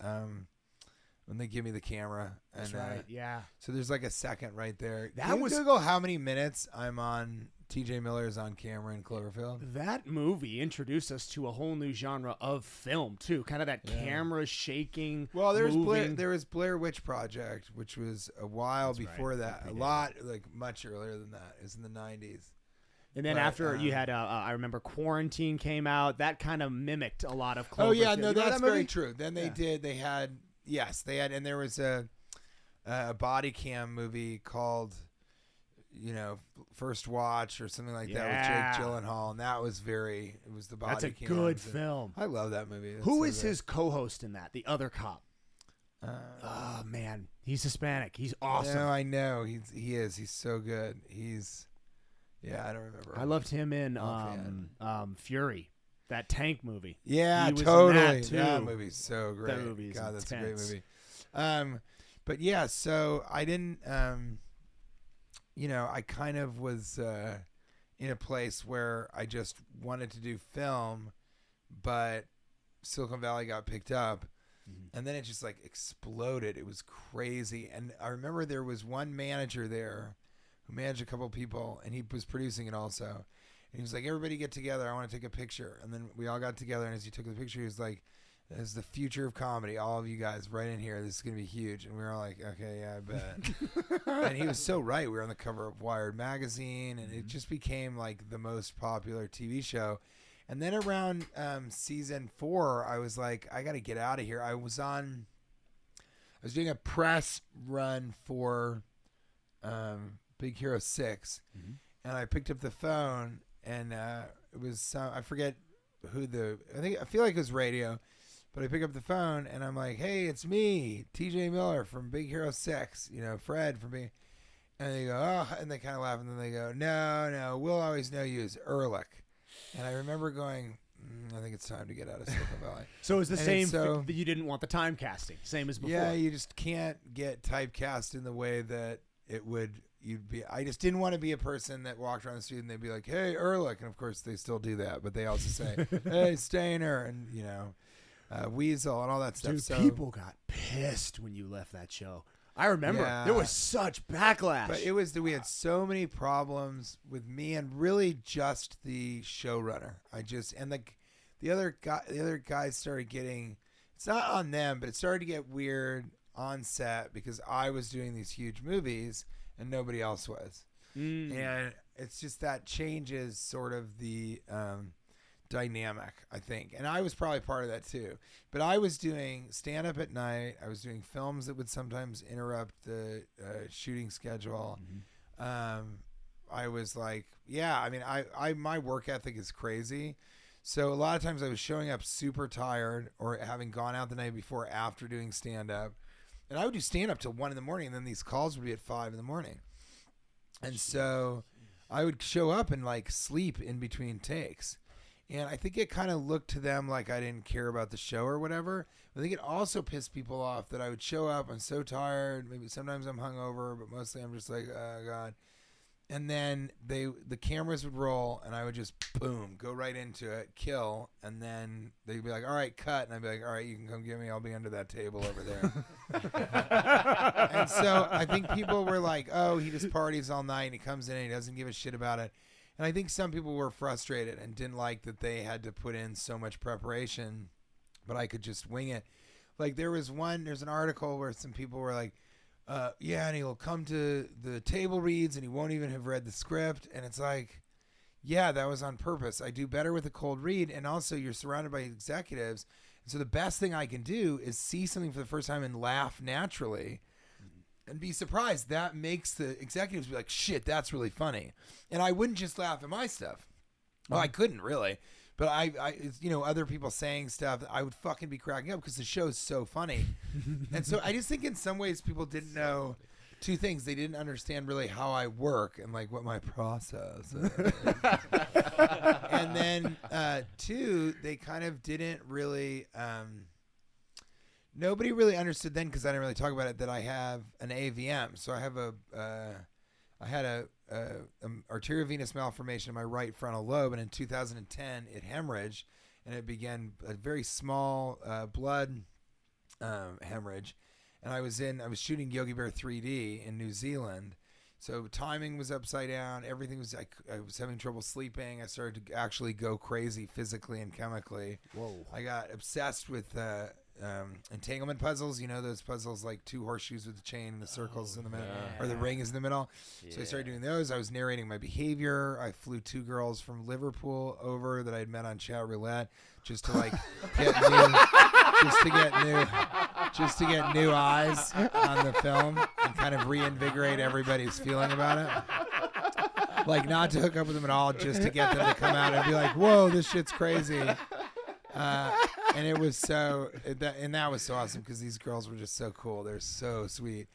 camera, That's and right. Yeah. so there's like a second right there. That Can you was- Google how many minutes I'm on. TJ Miller's on camera in Cloverfield. That movie introduced us to a whole new genre of film too. Kind of that camera shaking. Well, there moving. was Blair Witch Project, which was a while before that. A lot, like much earlier than that. It was in the 90s. And then But, after you had, I remember Quarantine came out. That kind of mimicked a lot of Cloverfield. Oh yeah, You no, remember that's that movie? very true. Then they had, and there was a body cam movie called, First Watch or something like that with Yeah. Jake Gyllenhaal, and that was it was the body That's a cam. good film. I love that movie. It's Who so is good. his co-host in that? The other cop. Oh man, he's Hispanic. He's awesome. No, I know he is. He's so good. I don't remember. I loved him in Offhand. Fury, that tank movie. Yeah, He was in totally. that, too. That movie's so great. That movie is God, that's a great intense. movie. But yeah, so I didn't. I kind of was in a place where I just wanted to do film, but Silicon Valley got picked up. And then it just like exploded. It was crazy. And I remember there was one manager there who managed a couple of people, and he was producing it also. And he was like, everybody get together. I want to take a picture. And then we all got together, and as he took the picture, he was like, this is the future of comedy. All of you guys right in here. This is going to be huge. And we were all like, okay, yeah, I bet. And he was so right. We were on the cover of Wired magazine, and it just became like the most popular TV show. And then around season 4, I was like, I got to get out of here. I was doing a press run for Big Hero 6, and I picked up the phone, and it was I forget who I feel like it was radio, but I pick up the phone, and I'm like, hey, it's me, TJ Miller from Big Hero 6, Fred from Big. And they go, oh, and they kind of laugh, and then they go, no, we'll always know you as Ehrlich. And I remember going, I think it's time to get out of Silicon Valley. So it's the And same so- that you didn't want the time casting, same as before. Yeah, you just can't get typecast in the way that you'd be. I just didn't want to be a person that walked around the street and they'd be like, hey, Ehrlich. And of course they still do that, but they also say, hey, Stainer, and, Weasel and all that stuff. Dude, So, people got pissed when you left that show. I remember Yeah. there was such backlash. but it was that we had so many problems with me and really just the showrunner. The other guys started getting, it's not on them, but it started to get weird on set because I was doing these huge movies and nobody else was. And it's just that changes sort of the dynamic, I think. And I was probably part of that too. But I was doing stand-up at night. I was doing films that would sometimes interrupt the shooting schedule. I was like, my work ethic is crazy. So a lot of times I was showing up super tired or having gone out the night before after doing stand-up. And I would do stand-up till 1 a.m, and then these calls would be at 5 a.m. And so I would show up and like sleep in between takes. And I think it kind of looked to them like I didn't care about the show or whatever. I think it also pissed people off that I would show up. I'm so tired. Maybe sometimes I'm hungover, but mostly I'm just like, oh, God. And then the cameras would roll, and I would just, boom, go right into it, kill. And then they'd be like, all right, cut. And I'd be like, all right, you can come get me. I'll be under that table over there. And so I think people were like, oh, he just parties all night, and he comes in and he doesn't give a shit about it. And I think some people were frustrated and didn't like that they had to put in so much preparation, but I could just wing it. Like there's an article where some people were like, and he'll come to the table reads and he won't even have read the script. And it's like, yeah, that was on purpose. I do better with a cold read. And also you're surrounded by executives. And so the best thing I can do is see something for the first time and laugh naturally. And be surprised. That makes the executives be like, shit, that's really funny. And I wouldn't just laugh at my stuff. Well, I couldn't really. But it's, other people saying stuff, I would fucking be cracking up because the show is so funny. And so I just think in some ways people didn't know two things. They didn't understand really how I work and like what my process is. And then two, they kind of didn't really, nobody really understood then, because I didn't really talk about it, that I have an AVM. So I have I had a arteriovenous malformation in my right frontal lobe, and in 2010 it hemorrhaged, and it began a very small blood hemorrhage. And I was shooting Yogi Bear 3D in New Zealand, so timing was upside down. Everything was I was having trouble sleeping. I started to actually go crazy physically and chemically. Whoa! I got obsessed with entanglement puzzles. Those puzzles like 2 horseshoes with the chain and the circles in the middle, or the ring is in the middle. So I started doing those. I was narrating my behavior. I flew 2 girls from Liverpool over that I had met on chat roulette just to like just to get new eyes on the film and kind of reinvigorate everybody's feeling about it. Like, not to hook up with them at all, just to get them to come out and be like, "Whoa, this shit's crazy." And it was that was so awesome because these girls were just so cool. They're so sweet.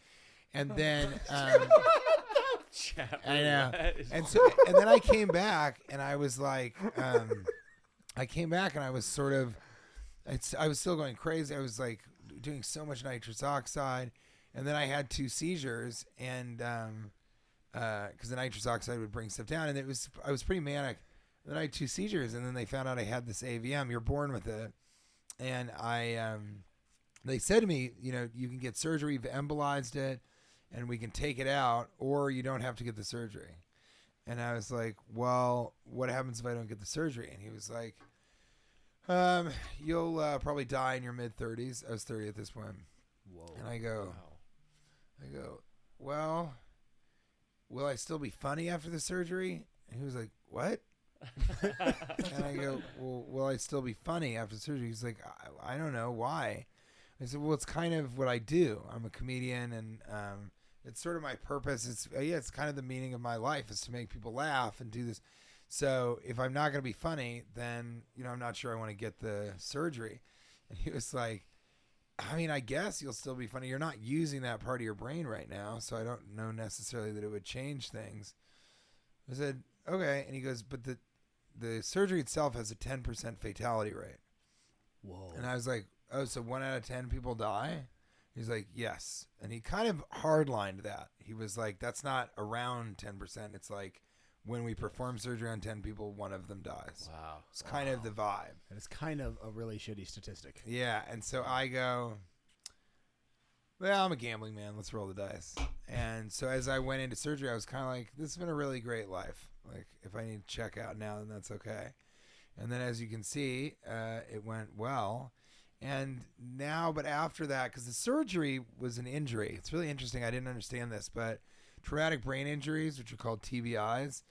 And then I know. And then I came back and I was like, I was sort of, I was still going crazy. I was like doing so much nitrous oxide, and then I had 2 seizures, and because the nitrous oxide would bring stuff down, and I was pretty manic. And then I had 2 seizures, and then they found out I had this AVM. You're born with it. And they said to me, you can get surgery, you've embolized it, and we can take it out, or you don't have to get the surgery. And I was like, well, what happens if I don't get the surgery? And he was like, you'll probably die in your mid-30s. I was 30 at this point. Whoa. And I go, well, will I still be funny after the surgery? And he was like, what? And I go, well, will I still be funny after surgery? He's like, I don't know. Why? I said, well, it's kind of what I do. I'm a comedian, and it's sort of my purpose. It's kind of the meaning of my life, is to make people laugh and do this. So if I'm not going to be funny, then, I'm not sure I want to get the surgery. And he was like, I mean, I guess you'll still be funny. You're not using that part of your brain right now, so I don't know necessarily that it would change things. I said, okay. And he goes, but the surgery itself has a 10% fatality rate. Whoa. And I was like, oh, so 1 out of 10 people die? He's like, yes. And he kind of hardlined that. He was like, that's not around 10%. It's like, when we perform surgery on 10 people, 1 of them dies. Wow. It's kind of the vibe. And it's kind of a really shitty statistic. Yeah. And so I go, well, I'm a gambling man. Let's roll the dice. And so as I went into surgery, I was kind of like, this has been a really great life. Like, if I need to check out now, then that's okay. And then, as you can see, it went well. And now, but after that, because the surgery was an injury. It's really interesting. I didn't understand this, but traumatic brain injuries, which are called TBIs,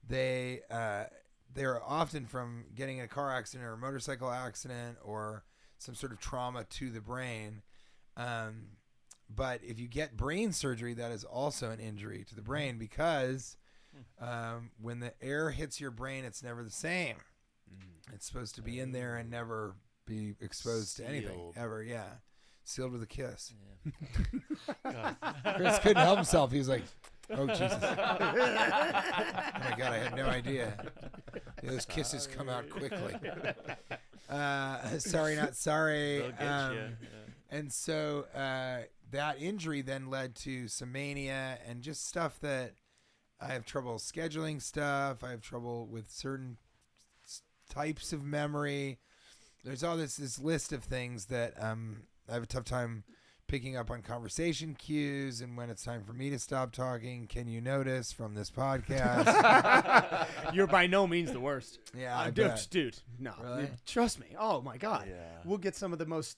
they're often from getting in a car accident or a motorcycle accident or some sort of trauma to the brain. But if you get brain surgery, that is also an injury to the brain, because when the air hits your brain, it's never the same. It's supposed to be in there and never be exposed to anything ever. Yeah. Sealed with a kiss. Yeah. Chris couldn't help himself. He was like, oh, Jesus. Oh, my God, I had no idea. Those kisses come out quickly. Sorry, not sorry. They'll get you. Yeah. And so that injury then led to some mania and just stuff that I have trouble scheduling stuff. I have trouble with certain types of memory. There's all this list of things that I have a tough time picking up on conversation cues and when it's time for me to stop talking. Can you notice from this podcast? You're by no means the worst. Yeah, dude. No, Really? Trust me. Oh my God, Yeah. We'll get some of the most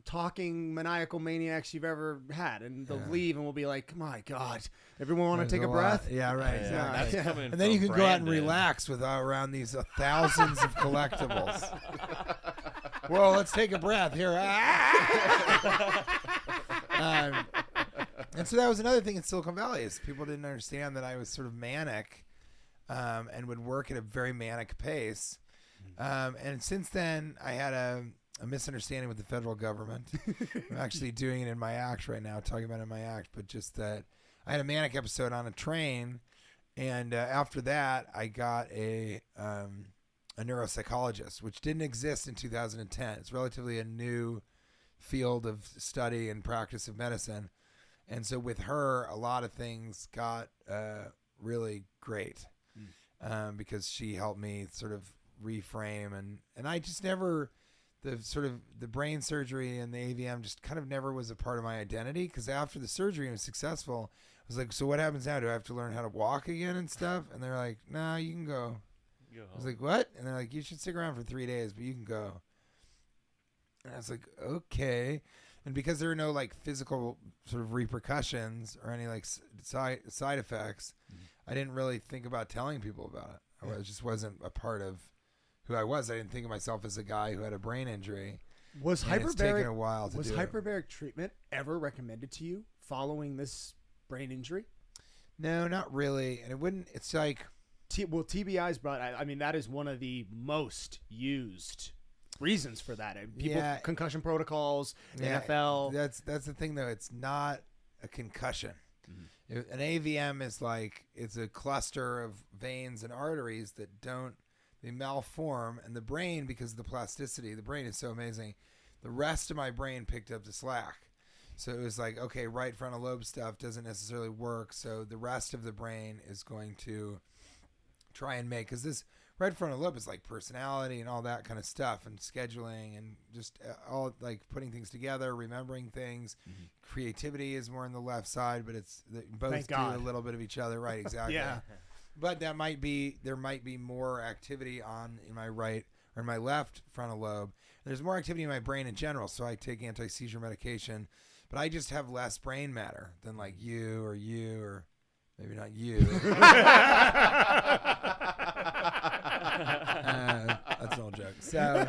talking maniacal maniacs you've ever had, and they'll leave, and we'll be like, "My God, everyone want to There's take a lot. breath?" Yeah, right. Yeah, Exactly. that's coming And then you from can go out and Brandon. relax without around these thousands of collectibles. Well, let's take a breath here. And so that was another thing in Silicon Valley, is people didn't understand that I was sort of manic and would work at a very manic pace. And since then, I had a misunderstanding with the federal government. I'm actually doing it in my act right now, talking about it in my act, but just that I had a manic episode on a train, and after that, I got a neuropsychologist, which didn't exist in 2010. It's relatively a new field of study and practice of medicine. And so with her, a lot of things got really great because she helped me sort of reframe. And I just never, the brain surgery and the AVM just kind of never was a part of my identity, because after the surgery and was successful, I was like, so what happens now? Do I have to learn how to walk again and stuff? And they're like, nah, you can go. I was like, what? And they're like, you should stick around for 3 days, but you can go. And I was like, okay. And because there are no like physical sort of repercussions or any like side effects, I didn't really think about telling people about it. It just wasn't a part of who I was. I didn't think of myself as a guy who had a brain injury. Was it's taken a while to was do hyperbaric treatment ever recommended to you following this brain injury? No, not really. And it wouldn't. It's like TBI's brought. I mean, that is one of the most used reasons for that. People, concussion protocols, NFL. That's the thing though. It's not a concussion. An AVM is like, it's a cluster of veins and arteries that they malform, and the brain, because of the plasticity, the brain is so amazing. The rest of my brain picked up the slack. So it was like, okay, right frontal lobe stuff doesn't necessarily work. So the rest of the brain is going to try and make, because this right frontal lobe is like personality and all that kind of stuff, and scheduling and just all like putting things together, remembering things. Creativity is more on the left side, but it's both do a little bit of each other, right? Exactly. Yeah. But there might be more activity in my right or in my left frontal lobe. There's more activity in my brain in general, so I take anti-seizure medication, but I just have less brain matter than like you or maybe not you. That's an old joke. So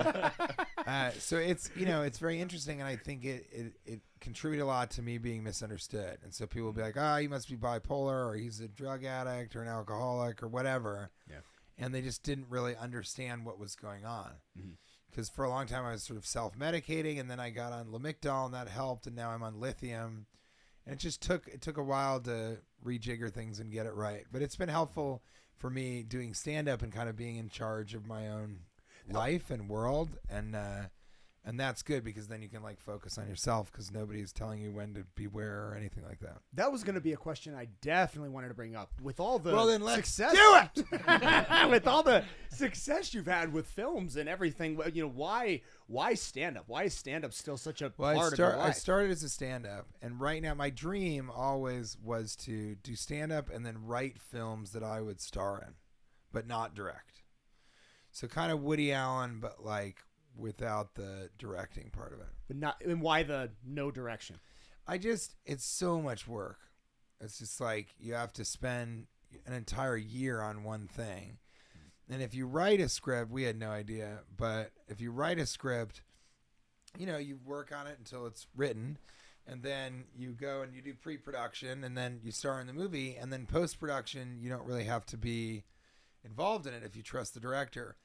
it's, it's very interesting, and I think it contributed a lot to me being misunderstood. And so people will be like, he must be bipolar, or he's a drug addict or an alcoholic or whatever. Yeah. And they just didn't really understand what was going on. Because for a long time I was sort of self-medicating, and then I got on Lamictal, and that helped, and now I'm on lithium. And it took a while to rejigger things and get it right. But it's been helpful for me doing stand-up and kind of being in charge of my own life and world. And that's good, because then you can like focus on yourself, because nobody's telling you when to be where or anything like that. That was going to be a question I definitely wanted to bring up. With all the success, do it. With all the success you've had with films and everything, why stand-up? Why is stand-up still such a part of your life? I started as a stand-up, and right now my dream always was to do stand-up and then write films that I would star in, but not direct. So kind of Woody Allen, but like without the directing part of it. But not, and why the no direction? It's so much work. It's just like you have to spend an entire year on one thing. And if you write a script, we had no idea, but if you write a script, you work on it until it's written, and then you go and you do pre-production, and then you star in the movie, and then post-production, you don't really have to be involved in it if you trust the director.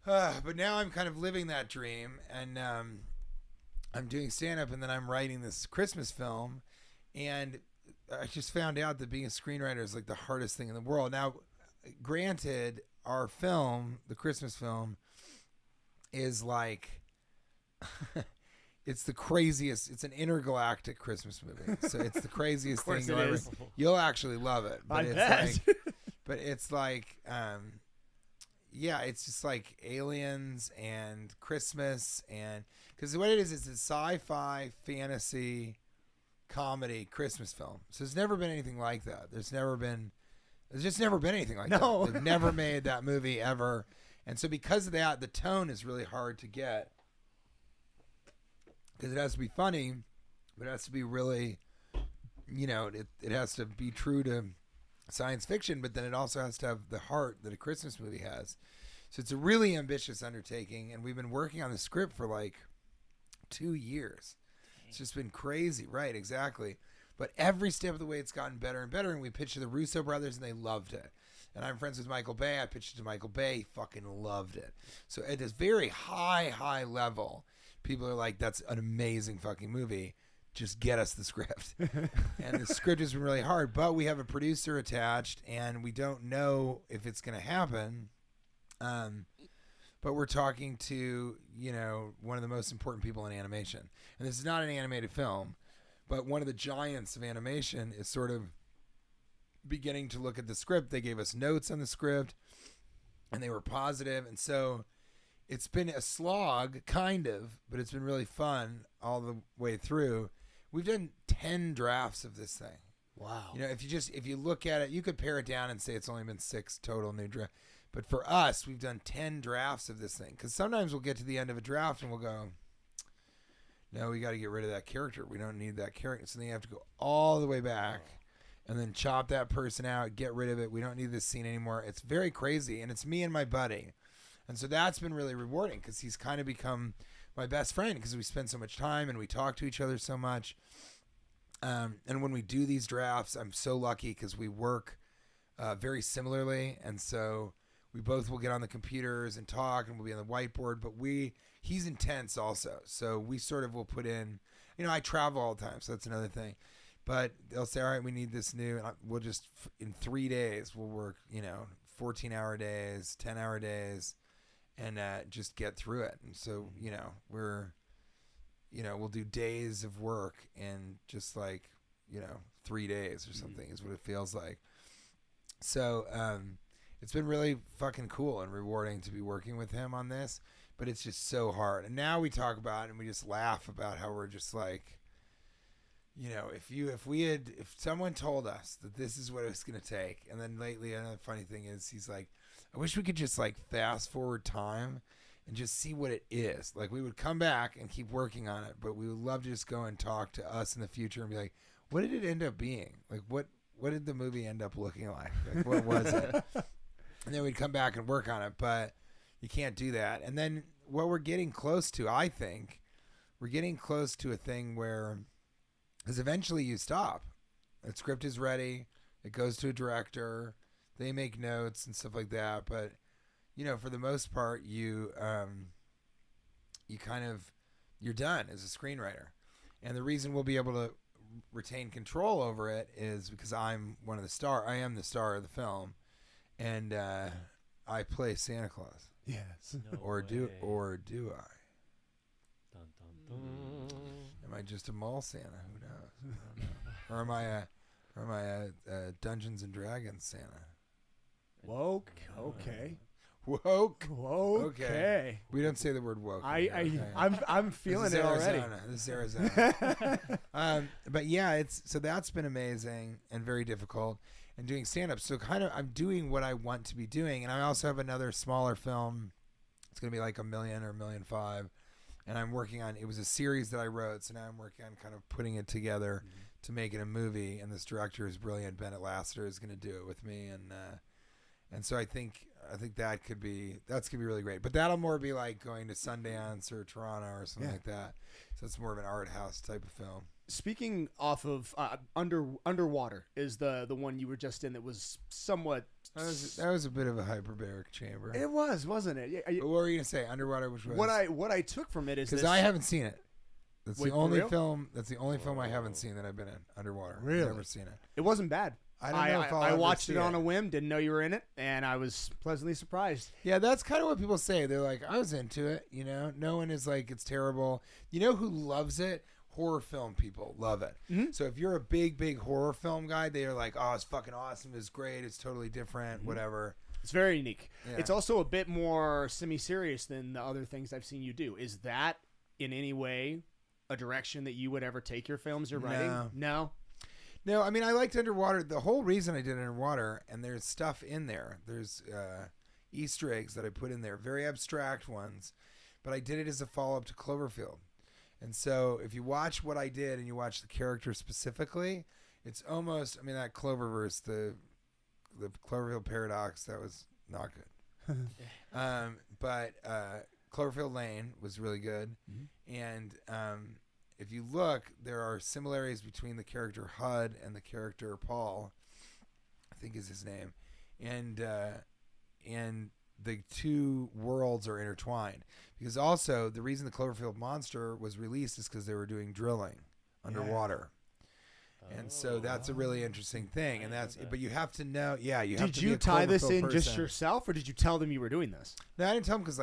But now I'm kind of living that dream, and I'm doing stand-up, and then I'm writing this Christmas film, and I just found out that being a screenwriter is like the hardest thing in the world. Now, granted, our film, the Christmas film, is like it's the craziest. It's an intergalactic Christmas movie, so it's the craziest thing you'll ever. You'll actually love it, but it's like yeah, it's just like aliens and Christmas, and because what it is, it's a sci-fi fantasy comedy Christmas film. So there's never been anything like that. There's just never been anything like that. They've never made that movie ever. And so because of that, the tone is really hard to get, because it has to be funny, but it has to be really, it has to be true to science fiction, but then it also has to have the heart that a Christmas movie has. So it's a really ambitious undertaking, and we've been working on the script for like 2 years. It's just been crazy. Right, exactly. But every step of the way, it's gotten better and better, and we pitched to the Russo brothers, and they loved it. And I'm friends with Michael Bay. I pitched it to Michael Bay. He fucking loved it. So at this very high level, people are like, that's an amazing fucking movie. Just get us the script. And the script has been really hard, but we have a producer attached, and we don't know if it's going to happen. But we're talking to, one of the most important people in animation. And this is not an animated film, but one of the giants of animation is sort of beginning to look at the script. They gave us notes on the script, and they were positive. And so it's been a slog, kind of, but it's been really fun all the way through. We've done 10 drafts of this thing. Wow. If you look at it, you could pare it down and say it's only been 6 total new drafts. But for us, we've done 10 drafts of this thing. Because sometimes we'll get to the end of a draft and we'll go, no, we got to get rid of that character. We don't need that character. So then you have to go all the way back and then chop that person out, get rid of it. We don't need this scene anymore. It's very crazy. And it's me and my buddy. And so that's been really rewarding because he's kind of become my best friend because we spend so much time and we talk to each other so much. And when we do these drafts, I'm so lucky because we work very similarly. And so we both will get on the computers and talk, and we'll be on the whiteboard, but he's intense also. So we sort of will put in, I travel all the time, so that's another thing. But they'll say, all right, we need this new, and we'll just, in 3 days, we'll work, 14-hour days, 10-hour days, and just get through it. And so, we'll do days of work in just 3 days or something is what it feels like. So, it's been really fucking cool and rewarding to be working with him on this, but it's just so hard. And now we talk about it and we just laugh about how we're just like, if someone told us that this is what it's going to take. And then lately, another funny thing is he's like, I wish we could just fast forward time and just see what it is. Like we would come back and keep working on it, but we would love to just go and talk to us in the future and be like, what did it end up being? Like what did the movie end up looking like? Like what was it? And then we'd come back and work on it, but you can't do that. And then what we're getting close to, I think, we're getting close to a thing where, because eventually you stop. The script is ready. It goes to a director. They make notes and stuff like that. But, for the most part, you're done as a screenwriter. And the reason we'll be able to retain control over it is because I am the star of the film. And I play Santa Claus. Yes. No or do way. I? Dun, dun, dun. Am I just a mall Santa? Who knows? I don't know. Or am I a Dungeons and Dragons Santa? Woke. Okay. Woke. Okay. We don't say the word woke. Okay. I'm feeling it already. This is Arizona. But yeah, so that's been amazing and very difficult. And doing stand-up. So kind of I'm doing what I want to be doing. And I also have another smaller film. It's going to be like $1 million or $1.5 million. And I'm working on, it was a series that I wrote. So now I'm working on kind of putting it together to make it a movie. And this director is brilliant. Bennett Lasseter is going to do it with me. And so I think that's going to be really great. But that'll more be like going to Sundance or Toronto or something like that. So it's more of an art house type of film. Speaking off of Underwater is the one you were just in that was somewhat. That was a bit of a hyperbaric chamber. It was, wasn't it? But what were you gonna say? Underwater, which was what I took from it is because I haven't seen it. That's Wait, the for only real? film. That's the only film I haven't seen that I've been in. Underwater. Really? I've never seen it. It wasn't bad. I don't know if I'll I ever watched see it on a whim, didn't know you were in it, and I was pleasantly surprised. Yeah, that's kind of what people say. They're like, I was into it. No one is like, it's terrible. You know who loves it? Horror film people love it. Mm-hmm. So if you're a big horror film guy, they are like, oh, it's fucking awesome. It's great. It's totally different. Whatever. It's very unique. Yeah. It's also a bit more semi-serious than the other things I've seen you do. Is that in any way a direction that you would ever take your films or writing? No. No, I mean, I liked Underwater. The whole reason I did Underwater, and there's stuff in there. There's Easter eggs that I put in there, very abstract ones. But I did it as a follow-up to Cloverfield. And so if you watch what I did and you watch the character specifically, it's almost, I mean, that Cloververse, the Cloverfield paradox, that was not good. But Cloverfield Lane was really good. Mm-hmm. And if you look, there are similarities between the character Hud and the character Paul, I think is his name. and the two worlds are intertwined. Because also the reason the Cloverfield monster was released is because they were doing drilling underwater. And so that's a really interesting thing, and but you have to know. Yeah, you have to. Did be you a tie this Cloverfield in just person. yourself, or did you tell them you were doing this? No, I didn't tell them because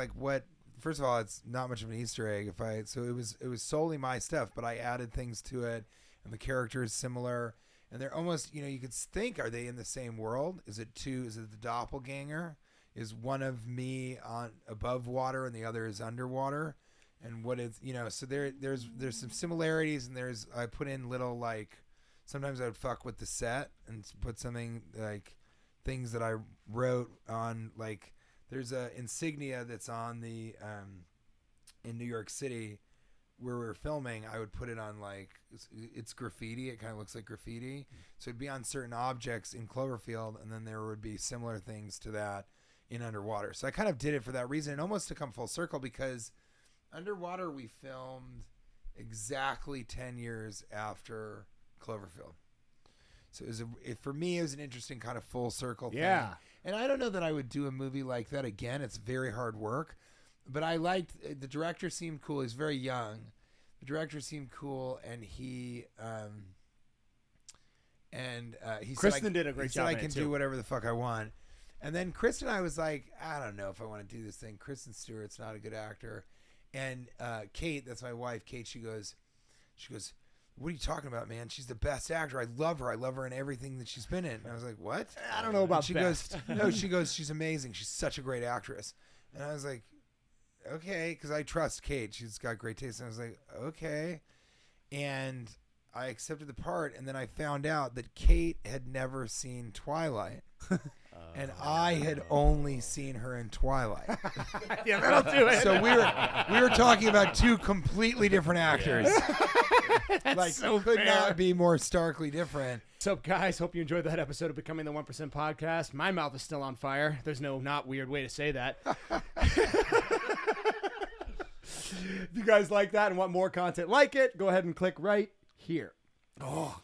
first of all, it's not much of an Easter egg. So it was solely my stuff, but I added things to it, and the character is similar, and they're almost, you could think, are they in the same world? Is it the doppelganger? Is one of me above water and the other is underwater? And what is, so there's some similarities, and I put in little sometimes I would fuck with the set and put something things that I wrote on, there's a insignia that's on the in New York City where we were filming. I would put it on it's graffiti. It kind of looks like graffiti. So it'd be on certain objects in Cloverfield, and then there would be similar things to that in underwater. So I kind of did it for that reason, and almost to come full circle, because underwater we filmed exactly 10 years after Cloverfield. So for me, it was an interesting kind of full circle thing. Yeah. And I don't know that I would do a movie like that again. It's very hard work. But I liked, the director seemed cool. He's very young. The director seemed cool, and he Kristen did a great job. I can do whatever the fuck I want. And then Kristen, I was like, I don't know if I want to do this thing. Kristen Stewart's not a good actor. And Kate, that's my wife, Kate, she goes, what are you talking about, man? She's the best actor. I love her. I love her in everything that she's been in. And I was like, what? I don't know about she best. she goes, she's amazing. She's such a great actress. And I was like, okay, because I trust Kate. She's got great taste. And I was like, okay. And I accepted the part. And then I found out that Kate had never seen Twilight. And I had only seen her in Twilight. Yeah, that'll do it. So we were talking about two completely different actors. so could fair. not be more starkly different. What's up, guys? Hope you enjoyed that episode of Becoming the 1% Podcast. My mouth is still on fire. There's no not weird way to say that. If you guys like that and want more content like it, go ahead and click right here. Oh,